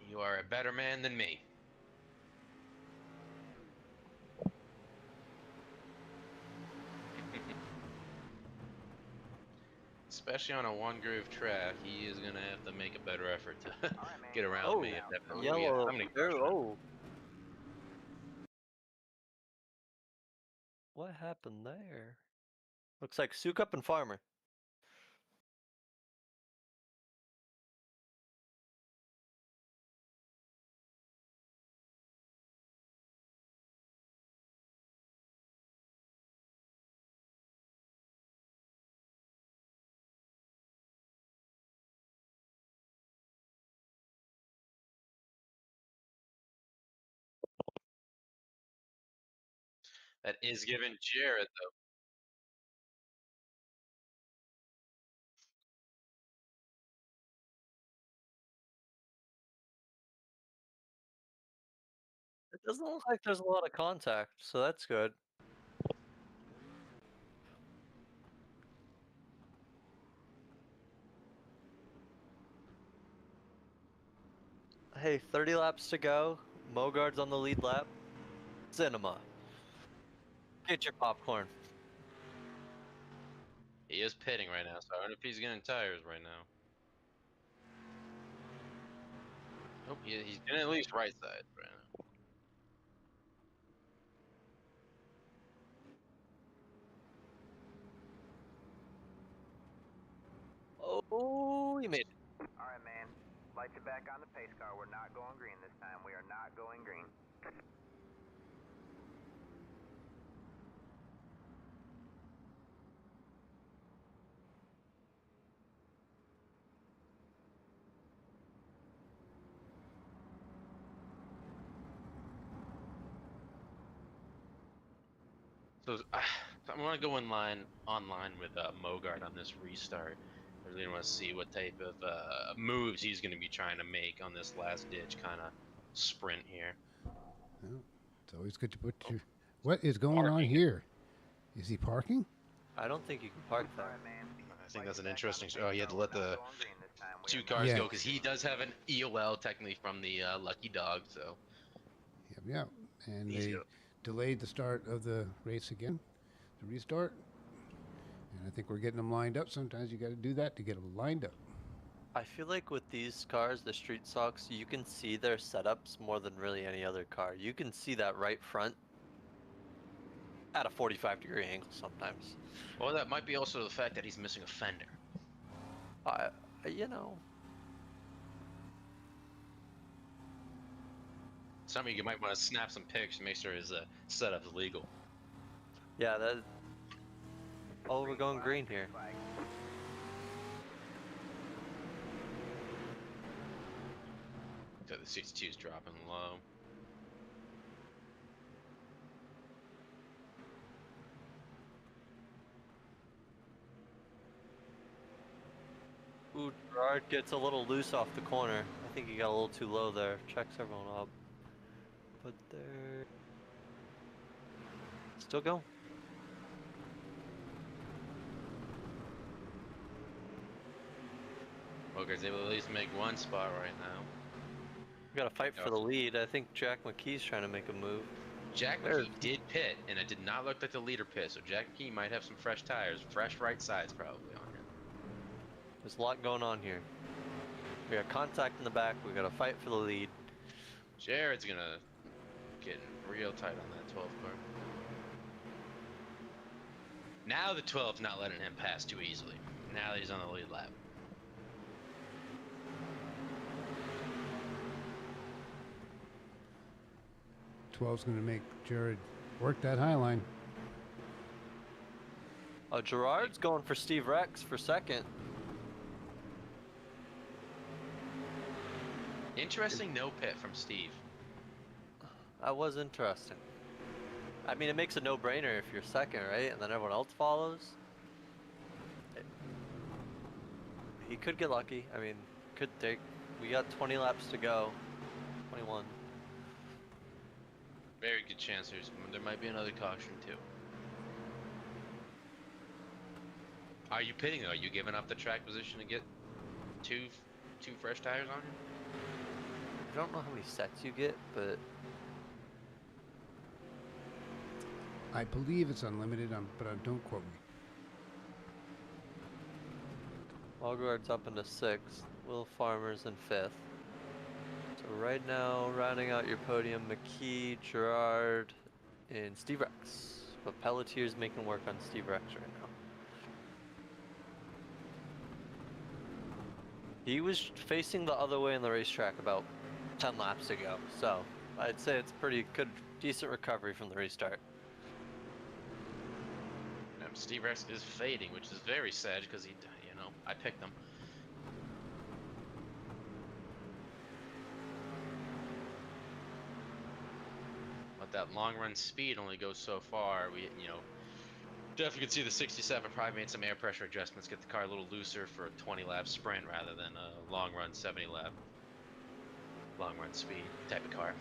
You are a better man than me. Especially on a one-groove track, he is gonna have to make a better effort to Alright, man. get around Oh, me. If that Yellow. I'm gonna There, crush him. oh. What happened there? Looks like Sukup and Farmer. That is giving Jared though. It doesn't look like there's a lot of contact, so that's good. Hey, 30 laps to go. Mogard's on the lead lap. Cinema. Get your popcorn. He is pitting right now, so I wonder if he's getting tires right now. Nope, he's getting at least right side right now. Oh, you made it. All right, man. Light you back on the pace car. We're not going green this time. We are not going green. So I want to go online with Mogart on this restart. I really want to see what type of moves he's going to be trying to make on this last ditch kind of sprint here. Well, it's always good to put your. What is going on Parking. here? Is he parking? I don't think you can park All there. right, man. I think Light that's you an back on interesting. the Oh, pace he had car. to We're let not the going green this time. We two are not cars Yeah. go because he does have an EOL technically from the Lucky Dog. So Yep, yep. And He's they go- delayed the start of the race again, the restart. And I think we're getting them lined up. Sometimes you got to do that to get them lined up. I feel like with these cars, the street stocks, you can see their setups more than really any other car. You can see that right front at a 45-degree angle sometimes. well, that might be also the fact that he's missing a fender. I, you know, Some of you might want to snap some pics to make sure his setup's legal. yeah, that. Oh, we're going green here. Flag. So the 62's dropping low. Ooh, Gerard gets a little loose off the corner. I think he got a little too low there. Checks everyone up. But there. Still going. Bogart's able to at least make one spot right now. We gotta fight for the lead. I think Jack McKee's trying to make a move. Jack There. McKee did pit, and it did not look like the leader pit, so Jack McKee might have some fresh tires, fresh right sides probably on him. There's a lot going on here. We got contact in the back. We gotta fight for the lead. Jared's gonna get real tight on that 12 car. Now the 12's not letting him pass too easily. Now that he's on the lead lap. Twelve's going to make Jared work that high line. Gerard's going for Steve Rex for second. Interesting no pit from Steve. That was interesting. I mean, it makes a no-brainer if you're second, right? And then everyone else follows. He could get lucky. I mean, could take. We got 20 laps to go. 21. Very good chance there might be another caution too. Are you pitting though? Are you giving up the track position to get two fresh tires on you? I don't know how many sets you get, but I believe it's unlimited, but don't quote me. Allguard's up into 6th. Will Farmer's in 5th. So right now, rounding out your podium, McKee, Gerard, and Steve Rex. But Pelletier's making work on Steve Rex right now. He was facing the other way in the racetrack about 10 laps ago, so I'd say it's pretty good, decent recovery from the restart. Steve Rex is fading, which is very sad because he, I picked him. But that long run speed only goes so far. We, definitely could see the 67 probably made some air pressure adjustments, get the car a little looser for a 20 lap sprint rather than a long run 70 lap long run speed type of car.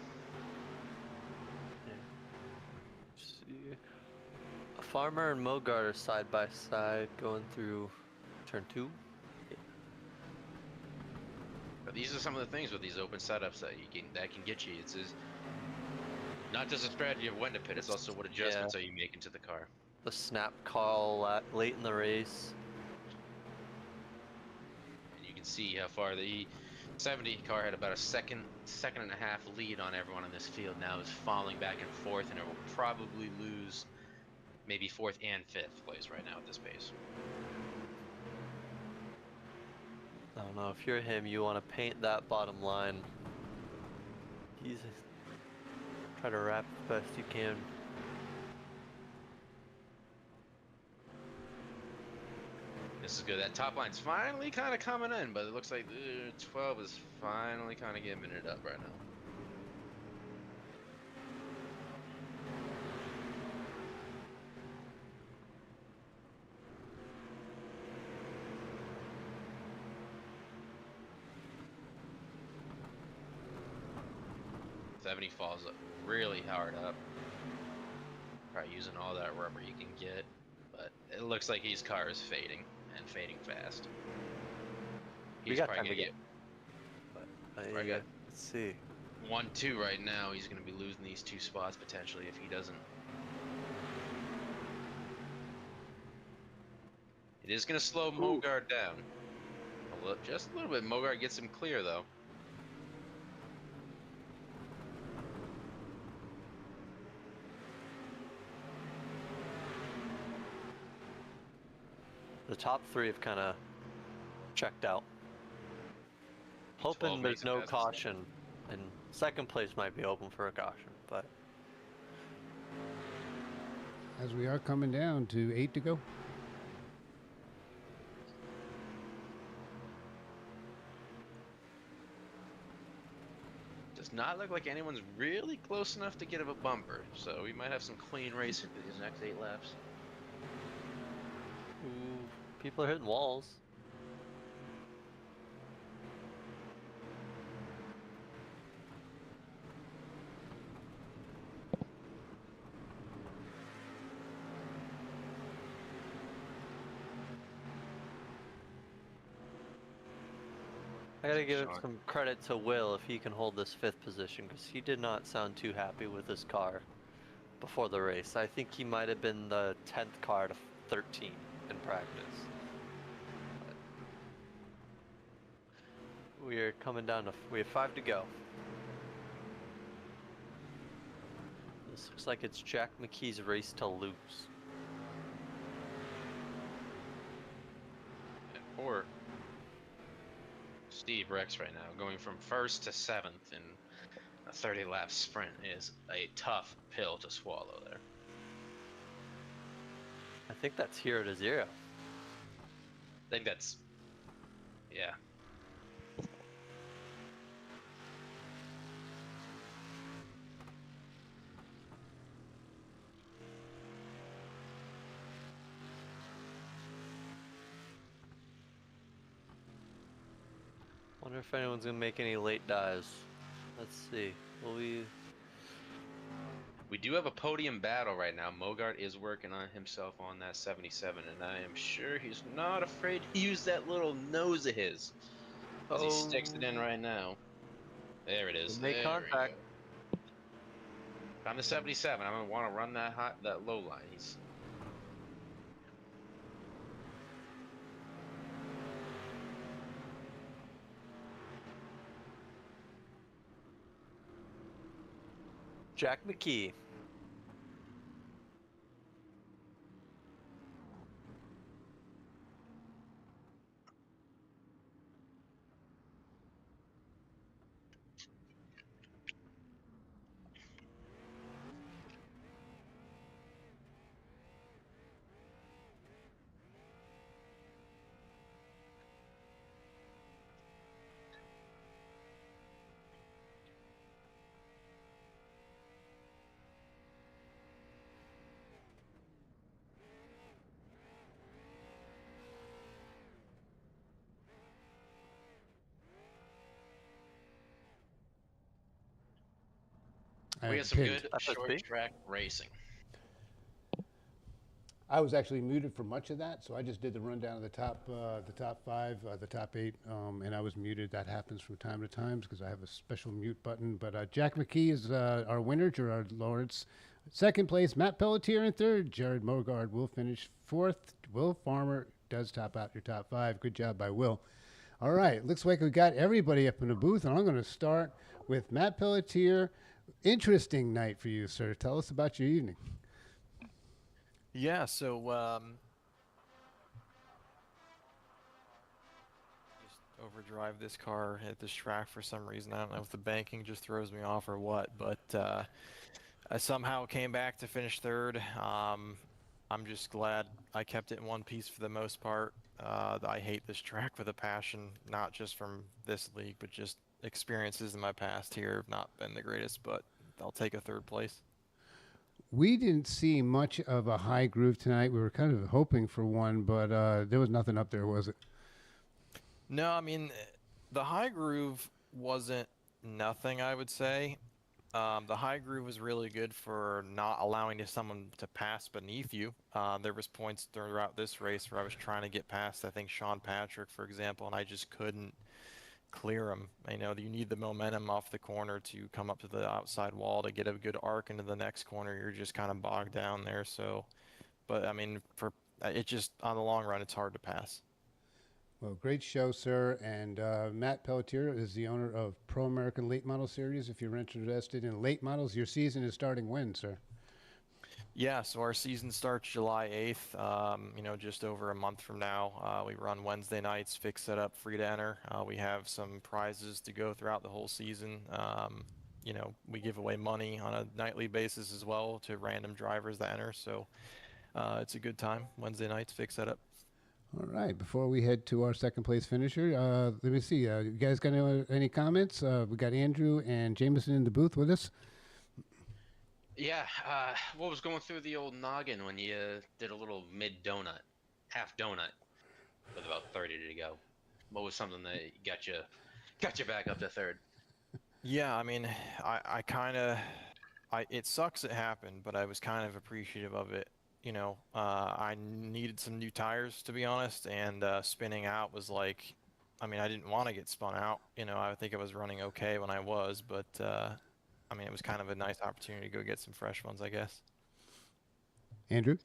See. Farmer and Mogart are side by side going through turn 2. But these are some of the things with these open setups that can get you. It's not just a strategy of when to pit, it's also what adjustments are you making to the car. The snap call late in the race. And you can see how far the 70 car had about a second and a half lead on everyone in this field. Now is falling back and forth, and it will probably lose maybe 4th and 5th place right now at this pace. I don't know, if you're him, you want to paint that bottom line. He's try to wrap the best you can. This is good. That top line's finally kind of coming in, but it looks like 12 is finally kind of giving it up right now. He falls really hard up. Probably using all that rubber you can get, but it looks like his car is fading and fading fast. We got time to get. But, let's see. 1-2 right now. He's going to be losing these 2 spots potentially if he doesn't. It is going to slow Mogard down. Just a little bit. Mogard gets him clear though. The top 3 have kind of checked out. Hoping there's no caution, and second place might be open for a caution, but As we are coming down to 8 to go. Does not look like anyone's really close enough to get of a bumper, so we might have some clean racing for these next 8 laps. people are hitting walls. I gotta give some credit to Will if he can hold this 5th position, because he did not sound too happy with his car before the race. I think he might have been the 10th car to 13 in practice. But we are coming down to, we have 5 to go. This looks like it's Jack McKee's race to lose. Or Steve Rex right now, going from 1st to 7th in a 30-lap sprint is a tough pill to swallow there. I think that's 0 to 0. I think that's, yeah. Wonder if anyone's gonna make any late dives. Let's see. Will we? We do have a podium battle right now. Mogart is working on himself on that 77, and I am sure he's not afraid to use that little nose of his. As he sticks it in right now. There it is. Make contact. On the 77, I'm gonna want to run that low line. He's Jack McKee. we got some good short track racing. I was actually muted for much of that, so I just did the rundown of the top five, the top eight, and I was muted. That happens from time to time because I have a special mute button. But Jack McKee is our winner, Gerard Lawrence. Second place, Matt Pelletier in third. Jared Mogard will finish fourth. Will Farmer does top out your top five. Good job by Will. All right, looks like we got everybody up in the booth, and I'm going to start with Matt Pelletier. Interesting night for you, sir. Tell us about your evening. Yeah, so just overdrive this car at this track for some reason. I don't know if the banking just throws me off or what, but I somehow came back to finish third. I'm just glad I kept it in one piece for the most part. I hate this track with a passion, not just from this league, but just experiences in my past here have not been the greatest, but I'll take a third place. We didn't see much of a high groove tonight. We were kind of hoping for one, but there was nothing up there, was it? No, I mean, the high groove wasn't nothing, I would say. The high groove was really good for not allowing someone to pass beneath you. There was points throughout this race where I was trying to get past, I think, Sean Patrick, for example, and I just couldn't clear him. You know, you need the momentum off the corner to come up to the outside wall to get a good arc into the next corner. You're just kind of bogged down there. So, but I mean, for it just on the long run, it's hard to pass. Well, great show, sir. And Matt Pelletier is the owner of Pro American Late Model Series. If you're interested in late models, your season is starting when, sir? Yeah, so our season starts July 8th, you know, just over a month from now. We run Wednesday nights, fix setup, free to enter. We have some prizes to go throughout the whole season. You know, we give away money on a nightly basis as well to random drivers that enter. So it's a good time. Wednesday nights, fix setup. All right. Before we head to our second place finisher, let me see. You guys got any comments? We got Andrew and Jameson in the booth with us. Yeah, what was going through the old noggin when you did a little mid donut, half donut, with about 30 to go? What was something that got you back up to third? Yeah, I mean, I kind of, it sucks it happened, but I was kind of appreciative of it. You know, I needed some new tires, to be honest, and spinning out was like, I mean, I didn't want to get spun out. You know, I think I was running okay when I was, but I mean, it was kind of a nice opportunity to go get some fresh ones, I guess. Andrew?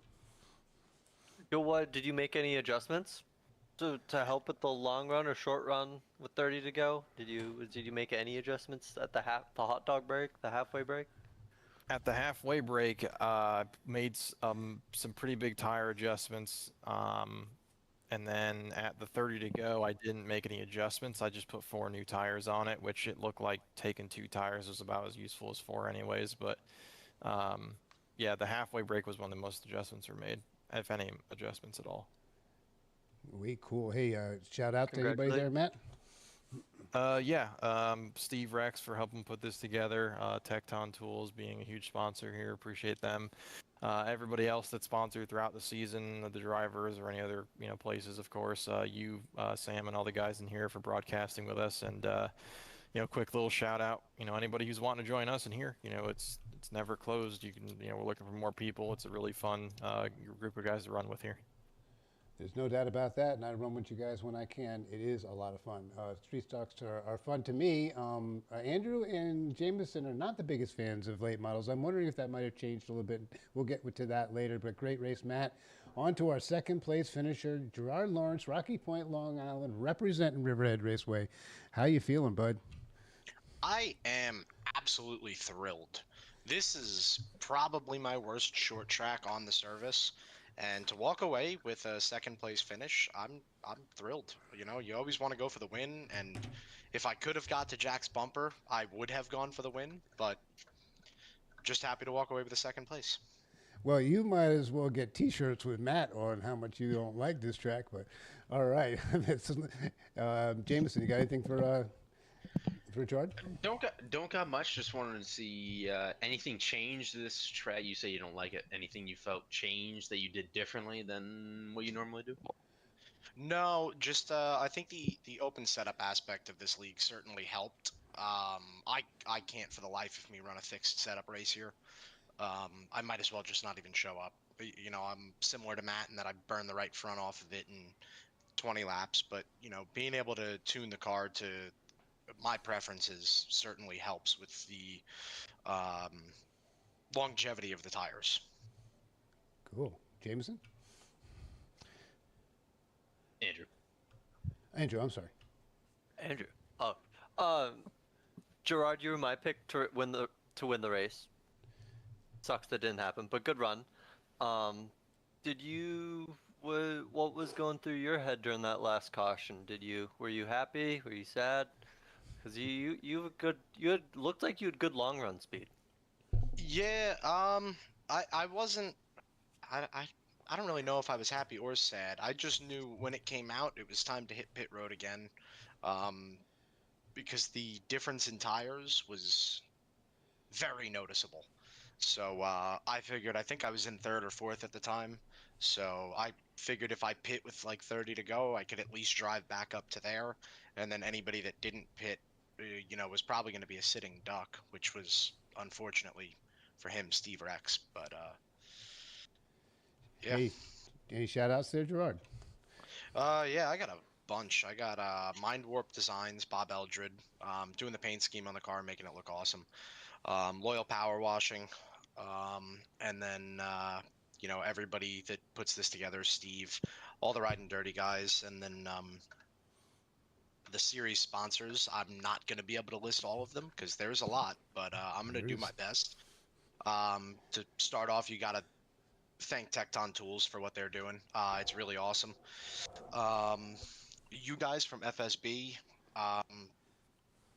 Yo, what did you make any adjustments to help with the long run or short run with 30 to go? Did you make any adjustments at the hot dog break, the halfway break? At the halfway break, made some pretty big tire adjustments. And then at the 30 to go, I didn't make any adjustments. I just put 4 new tires on it, which it looked like taking 2 tires was about as useful as 4 anyways. But yeah, the halfway break was when the most adjustments were made, if any adjustments at all. We cool. Hey, shout out to anybody there, Matt? Yeah, Steve Rex for helping put this together. Tecton Tools being a huge sponsor here. Appreciate them. Everybody else that's sponsored throughout the season, the drivers or any other places, of course. You, Sam, and all the guys in here for broadcasting with us. And quick little shout out. Anybody who's wanting to join us in here. It's never closed. You can. We're looking for more people. It's a really fun group of guys to run with here. There's no doubt about that, and I run with you guys when I can. It is a lot of fun. Street stocks are fun to me. Andrew and Jameson are not the biggest fans of late models. I'm wondering if that might have changed a little bit. We'll get to that later, but great race, Matt. On to our second place finisher, Gerard Lawrence, Rocky Point, Long Island, representing Riverhead Raceway. How you feeling, bud? I am absolutely thrilled. This is probably my worst short track on the service. And to walk away with a second place finish, I'm thrilled. You always want to go for the win, and if I could have got to Jack's bumper, I would have gone for the win, but just happy to walk away with a second place. Well, you might as well get T-shirts with Matt on how much you don't like this track, but all right. Jameson, you got anything for Gerard? Don't got much. Just wanted to see anything change this track. You say you don't like it. Anything you felt changed that you did differently than what you normally do? No, just I think the open setup aspect of this league certainly helped. I can't for the life of me run a fixed setup race here. I might as well just not even show up. I'm similar to Matt in that I burn the right front off of it in 20 laps, but being able to tune the car to my preferences certainly helps with the um, longevity of the tires. Cool. Jameson? Andrew. Andrew, I'm sorry. Andrew. Oh, um, Gerard, you were my pick to win the race. Sucks that didn't happen, but good run. Did you what was going through your head during that last caution? Were you happy? Were you sad? Because you have good looked like you had good long run speed. Yeah, I wasn't I don't really know if I was happy or sad. I just knew when it came out it was time to hit pit road again. Um, because the difference in tires was very noticeable. So I figured, I think I was in third or fourth at the time. So I figured if I pit with like 30 to go, I could at least drive back up to there. And then anybody that didn't pit, was probably going to be a sitting duck, which was unfortunately for him, Steve Rex. But yeah. Hey, any shout outs there, Gerard? Yeah, I got a bunch. I got Mind Warp Designs, Bob Eldred, doing the paint scheme on the car, making it look awesome. Loyal Power Washing, and then everybody that puts this together, Steve, all the Riding Dirty guys, and then the series sponsors. I'm not going to be able to list all of them because there's a lot, but I'm going to do my best. To start off, you got to thank Tecton Tools for what they're doing. It's really awesome. You guys from FSB,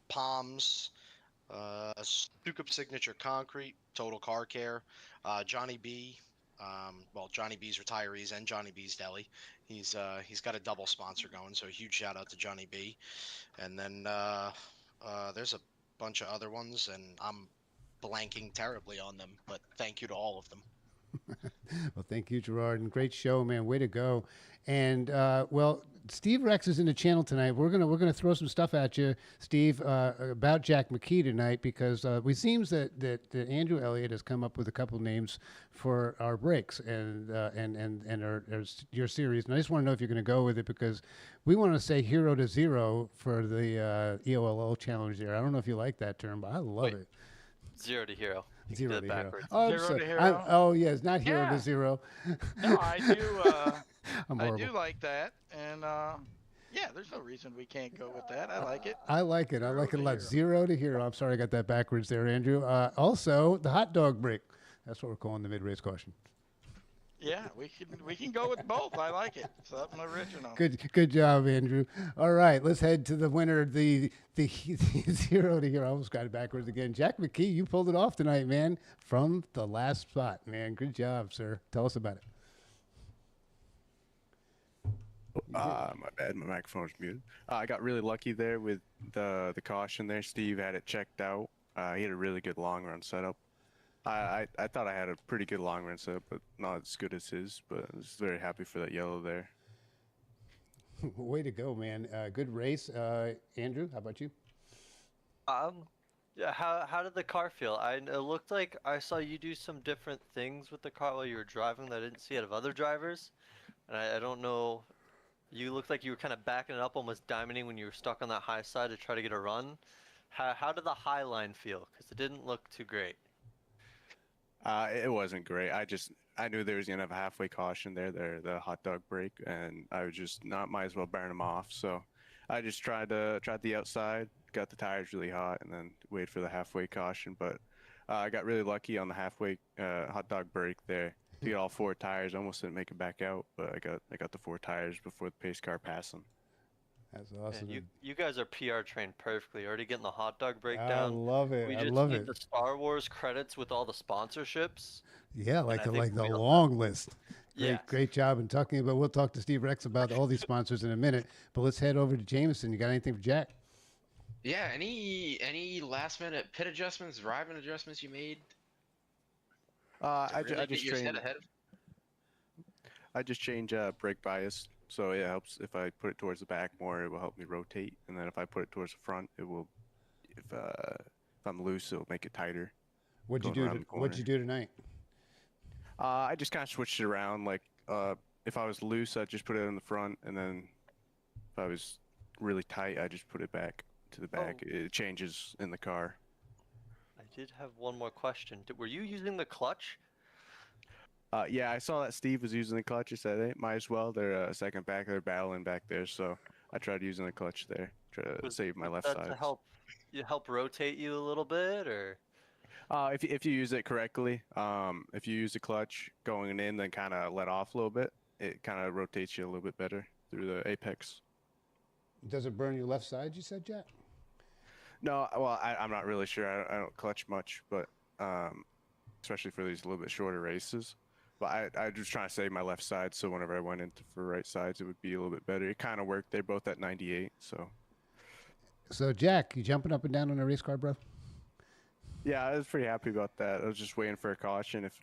Palms, Stukup Signature Concrete, Total Car Care, Johnny B. Johnny B's Retirees and Johnny B's Deli. He's got a double sponsor going, so a huge shout out to Johnny B. And then there's a bunch of other ones, and I'm blanking terribly on them, but thank you to all of them. Well, thank you, Gerard, and great show, man. Way to go! And Steve Rex is in the channel tonight. We're gonna throw some stuff at you, Steve, about Jack McKee tonight because it seems that Andrew Elliott has come up with a couple names for our breaks and your series. And I just want to know if you're going to go with it because we want to say hero to zero for the EOLO challenge there. I don't know if you like that term, but I love it. 0 to hero. You Zero did it to hero. backwards. Oh, Zero to hero? Yes, not hero to Yeah. zero. No, I do. I'm I horrible. do like that, and yeah, there's no reason we can't go with that. I like it. I like it. I Zero like it a to lot. hero. 0 to hero. I'm sorry I got that backwards there, Andrew. Also, the hot dog break. That's what we're calling the mid-race caution. Yeah, we can go with both. I like it. Something original. Good job, Andrew. All right, let's head to the winner. The 0 to hero. I almost got it backwards again. Jack McKee, you pulled it off tonight, man. From the last spot, man. Good job, sir. Tell us about it. My bad, my microphone was muted. I got really lucky there with the caution there. Steve had it checked out. He had a really good long run setup. I thought I had a pretty good long run setup, but not as good as his. But I was very happy for that yellow there. Way to go, man. Good race. Andrew, how about you? Yeah. How did the car feel? It looked like I saw you do some different things with the car while you were driving that I didn't see out of other drivers, and I don't know. You looked like you were kind of backing it up, almost diamonding when you were stuck on that high side to try to get a run. How did the high line feel? Because it didn't look too great. It wasn't great. I knew there was gonna have a halfway caution there, the hot dog break, and I was just might as well burn them off. So I just tried the outside, got the tires really hot, and then wait for the halfway caution. But I got really lucky on the halfway hot dog break there to get all 4 tires. Almost didn't make it back out, but I got the 4 tires before the pace car passed them. That's awesome. Man, you guys are PR trained perfectly. Already getting the hot dog I breakdown. love it. We I just love need it. the Star Wars credits with all the sponsorships. Yeah, I think like the we'll- long list. Yeah. Great job in talking about. We'll talk to Steve Rex about all these sponsors in a minute. But let's head over to Jameson. You got anything for Jack? Yeah, any last minute pit adjustments, driving adjustments you made? I to really get just your head trained. ahead of. I just change brake bias, so it helps if I put it towards the back more. It will help me rotate, and then if I put it towards the front, it will. If I'm loose, it'll make it tighter. What'd you Going around do? the What'd you do tonight? I just kind of switched it around. Like, if I was loose, I just put it in the front, and then if I was really tight, I just put it back to the back. Oh. It changes in the car. I did have one more question. Were you using the clutch? Yeah, I saw that Steve was using the clutch. I said, hey, might as well. They're second back. They're battling back there, so I tried using the clutch there. Try to save my left that side. to help rotate you a little bit, or? If you use it correctly, if you use the clutch going in, then kind of let off a little bit, it kind of rotates you a little bit better through the apex. Does it burn your left side, you said, Jack? No, well, I'm not really sure. I don't clutch much, but especially for these a little bit shorter races. But I was trying to save my left side, so whenever I went into for right sides, it would be a little bit better. It kind of worked. They're both at 98, so. So, Jack, you jumping up and down on a race car, bro? Yeah, I was pretty happy about that. I was just waiting for a caution. If,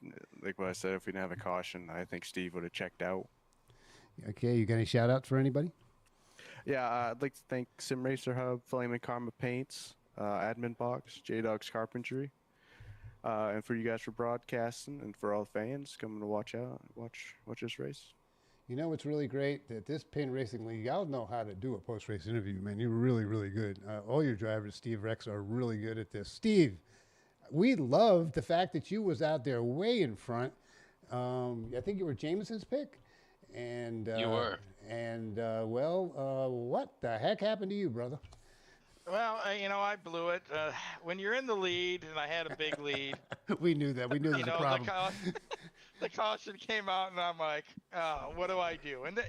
like what I said, if we didn't have a caution, I think Steve would have checked out. Okay, you got any shout outs for anybody? Yeah, I'd like to thank Sim Racer Hub, Flaming Karma Paints, Admin Box, J Dog's Carpentry, and for you guys for broadcasting, and for all the fans coming to watch this race. You know what's really great? That this Pin Racing League, y'all know how to do a post race interview, man. You're really, really good. All your drivers, Steve Rex, are really good at this. Steve, we love the fact that you was out there way in front. I think you were Jameson's pick. And You were. And what the heck happened to you, brother? Well, I blew it. When you're in the lead, and I had a big lead, We knew that. We knew there was a problem. the caution came out, and I'm like, oh, what do I do? And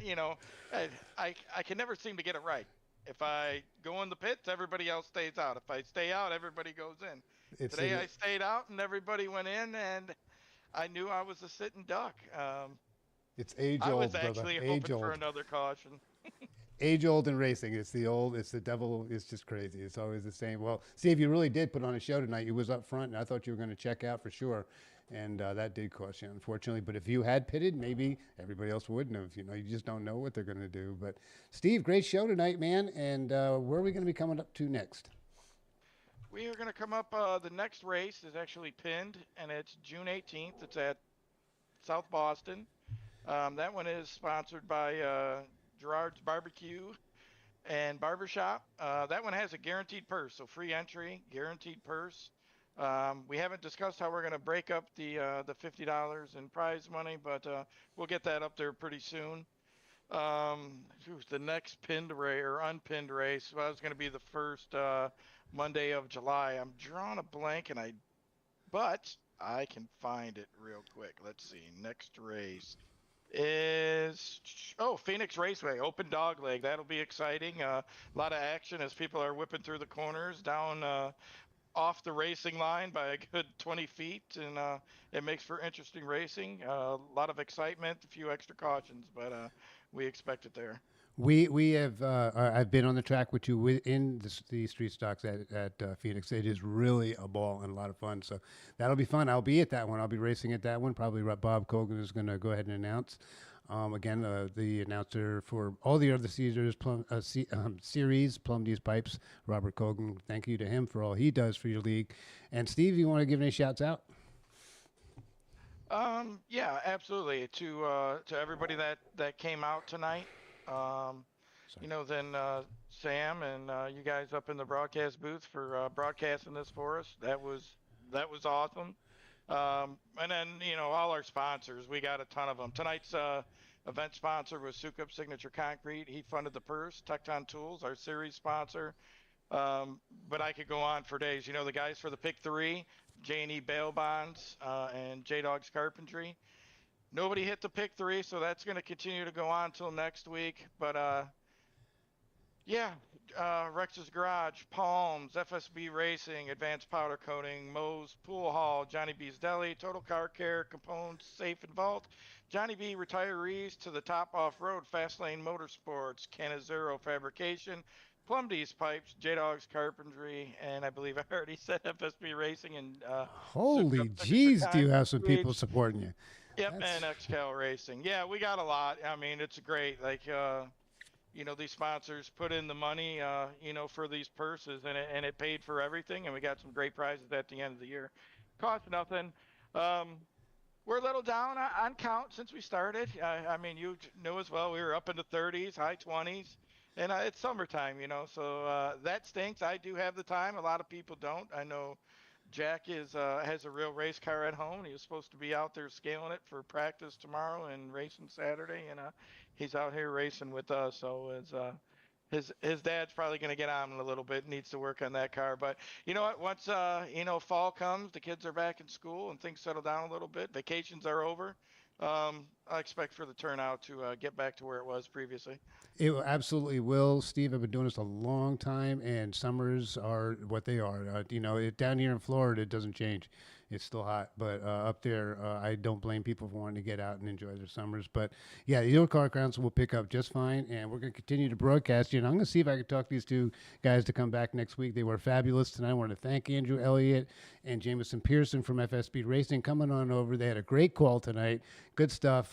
I can never seem to get it right. If I go in the pits, everybody else stays out. If I stay out, everybody goes in. Today I stayed out, and everybody went in, and I knew I was a sitting duck. It's age I old, was brother. actually Age hoping old. for another caution. Age old in racing. It's the devil. It's just crazy. It's always the same. Well, Steve, you really did put on a show tonight. You was up front, and I thought you were going to check out for sure. And that did cost you, unfortunately. But if you had pitted, maybe everybody else wouldn't have. You just don't know what they're going to do. But Steve, great show tonight, man. And where are we going to be coming up to next? We are going to come up. The next race is actually pinned, and it's June 18th. It's at South Boston. That one is sponsored by Gerard's Barbecue and Barbershop. That one has a guaranteed purse, so free entry, guaranteed purse. We haven't discussed how we're going to break up the $50 in prize money, but we'll get that up there pretty soon. The next pinned race or unpinned race was going to be the first Monday of July. I'm drawing a blank, but I can find it real quick. Let's see. Next race is Phoenix Raceway, open dog leg. That'll be exciting. A lot of action as people are whipping through the corners down off the racing line by a good 20 feet, and it makes for interesting racing. A lot of excitement, a few extra cautions, but we expect it there. We have I've been on the track with you within the street stocks at Phoenix. It is really a ball and a lot of fun. So that'll be fun. I'll be at that one. I'll be racing at that one. Probably Bob Kogan is going to go ahead and announce. Again, the announcer for all the other series, Plum These Pipes, Robert Kogan. Thank you to him for all he does for your league. And Steve, you want to give any shouts out? Yeah, absolutely. To everybody that came out tonight. Sam and you guys up in the broadcast booth for broadcasting this for us. That was awesome. And then all our sponsors. We got a ton of them. Tonight's event sponsor was Sukup Signature Concrete. He funded the purse. Tecton Tools, our series sponsor. But I could go on for days. The guys for the Pick 3, J&E Bail Bonds, and J Dog's Carpentry. Nobody hit the Pick 3, so that's going to continue to go on until next week. But, Rex's Garage, Palms, FSB Racing, Advanced Powder Coating, Moe's Pool Hall, Johnny B's Deli, Total Car Care, Capone's Safe and Vault, Johnny B Retirees, To the Top Off-Road, Fastlane Motorsports, Canizero Fabrication, Plum D's Pipes, J-Dog's Carpentry, and I believe I already said FSB Racing. And Holy jeez, do you have some people supporting you? Yep, and XCal Racing. Yeah, we got a lot. I mean, it's great. These sponsors put in the money, for these purses, and it paid for everything, and we got some great prizes at the end of the year. Cost nothing. We're a little down on count since we started. I mean, you knew as well. We were up in the 30s, high 20s, and it's summertime, so that stinks. I do have the time. A lot of people don't. I know Jack has a real race car at home. He was supposed to be out there scaling it for practice tomorrow and racing Saturday, and he's out here racing with us. So his dad's probably going to get on him a little bit. Needs to work on that car, but you know what? Once fall comes, the kids are back in school and things settle down a little bit. Vacations are over. I expect for the turnout to get back to where it was previously. It absolutely will, Steve. I've been doing this a long time, and summers are what they are. Down here in Florida, it doesn't change. It's still hot, but up there, I don't blame people for wanting to get out and enjoy their summers. But yeah, the Euro Car Council will pick up just fine, and we're going to continue to broadcast. I'm going to see if I can talk these two guys to come back next week. They were fabulous tonight. I want to thank Andrew Elliott and Jameson Pearson from FS Speed Racing coming on over. They had a great call tonight. Good stuff,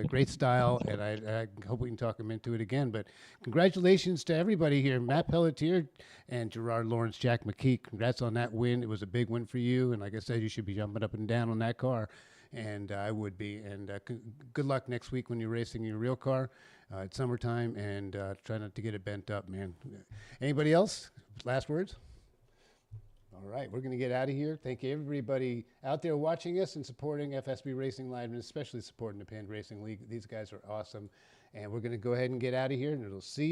great style, and I hope we can talk them into it again. But congratulations to everybody here. Matt Pelletier and Gerard Lawrence, Jack McKee, congrats on that win. It was a big win for you, and like I said, you should be jumping up and down on that car, and I would be. And good luck next week when you're racing your real car. It's summertime, and try not to get it bent up, man. Anybody else? Last words? All right, we're going to get out of here. Thank you, everybody out there watching us and supporting FSB Racing Live, and especially supporting the Pand Racing League. These guys are awesome. And we're going to go ahead and get out of here, and it'll see you.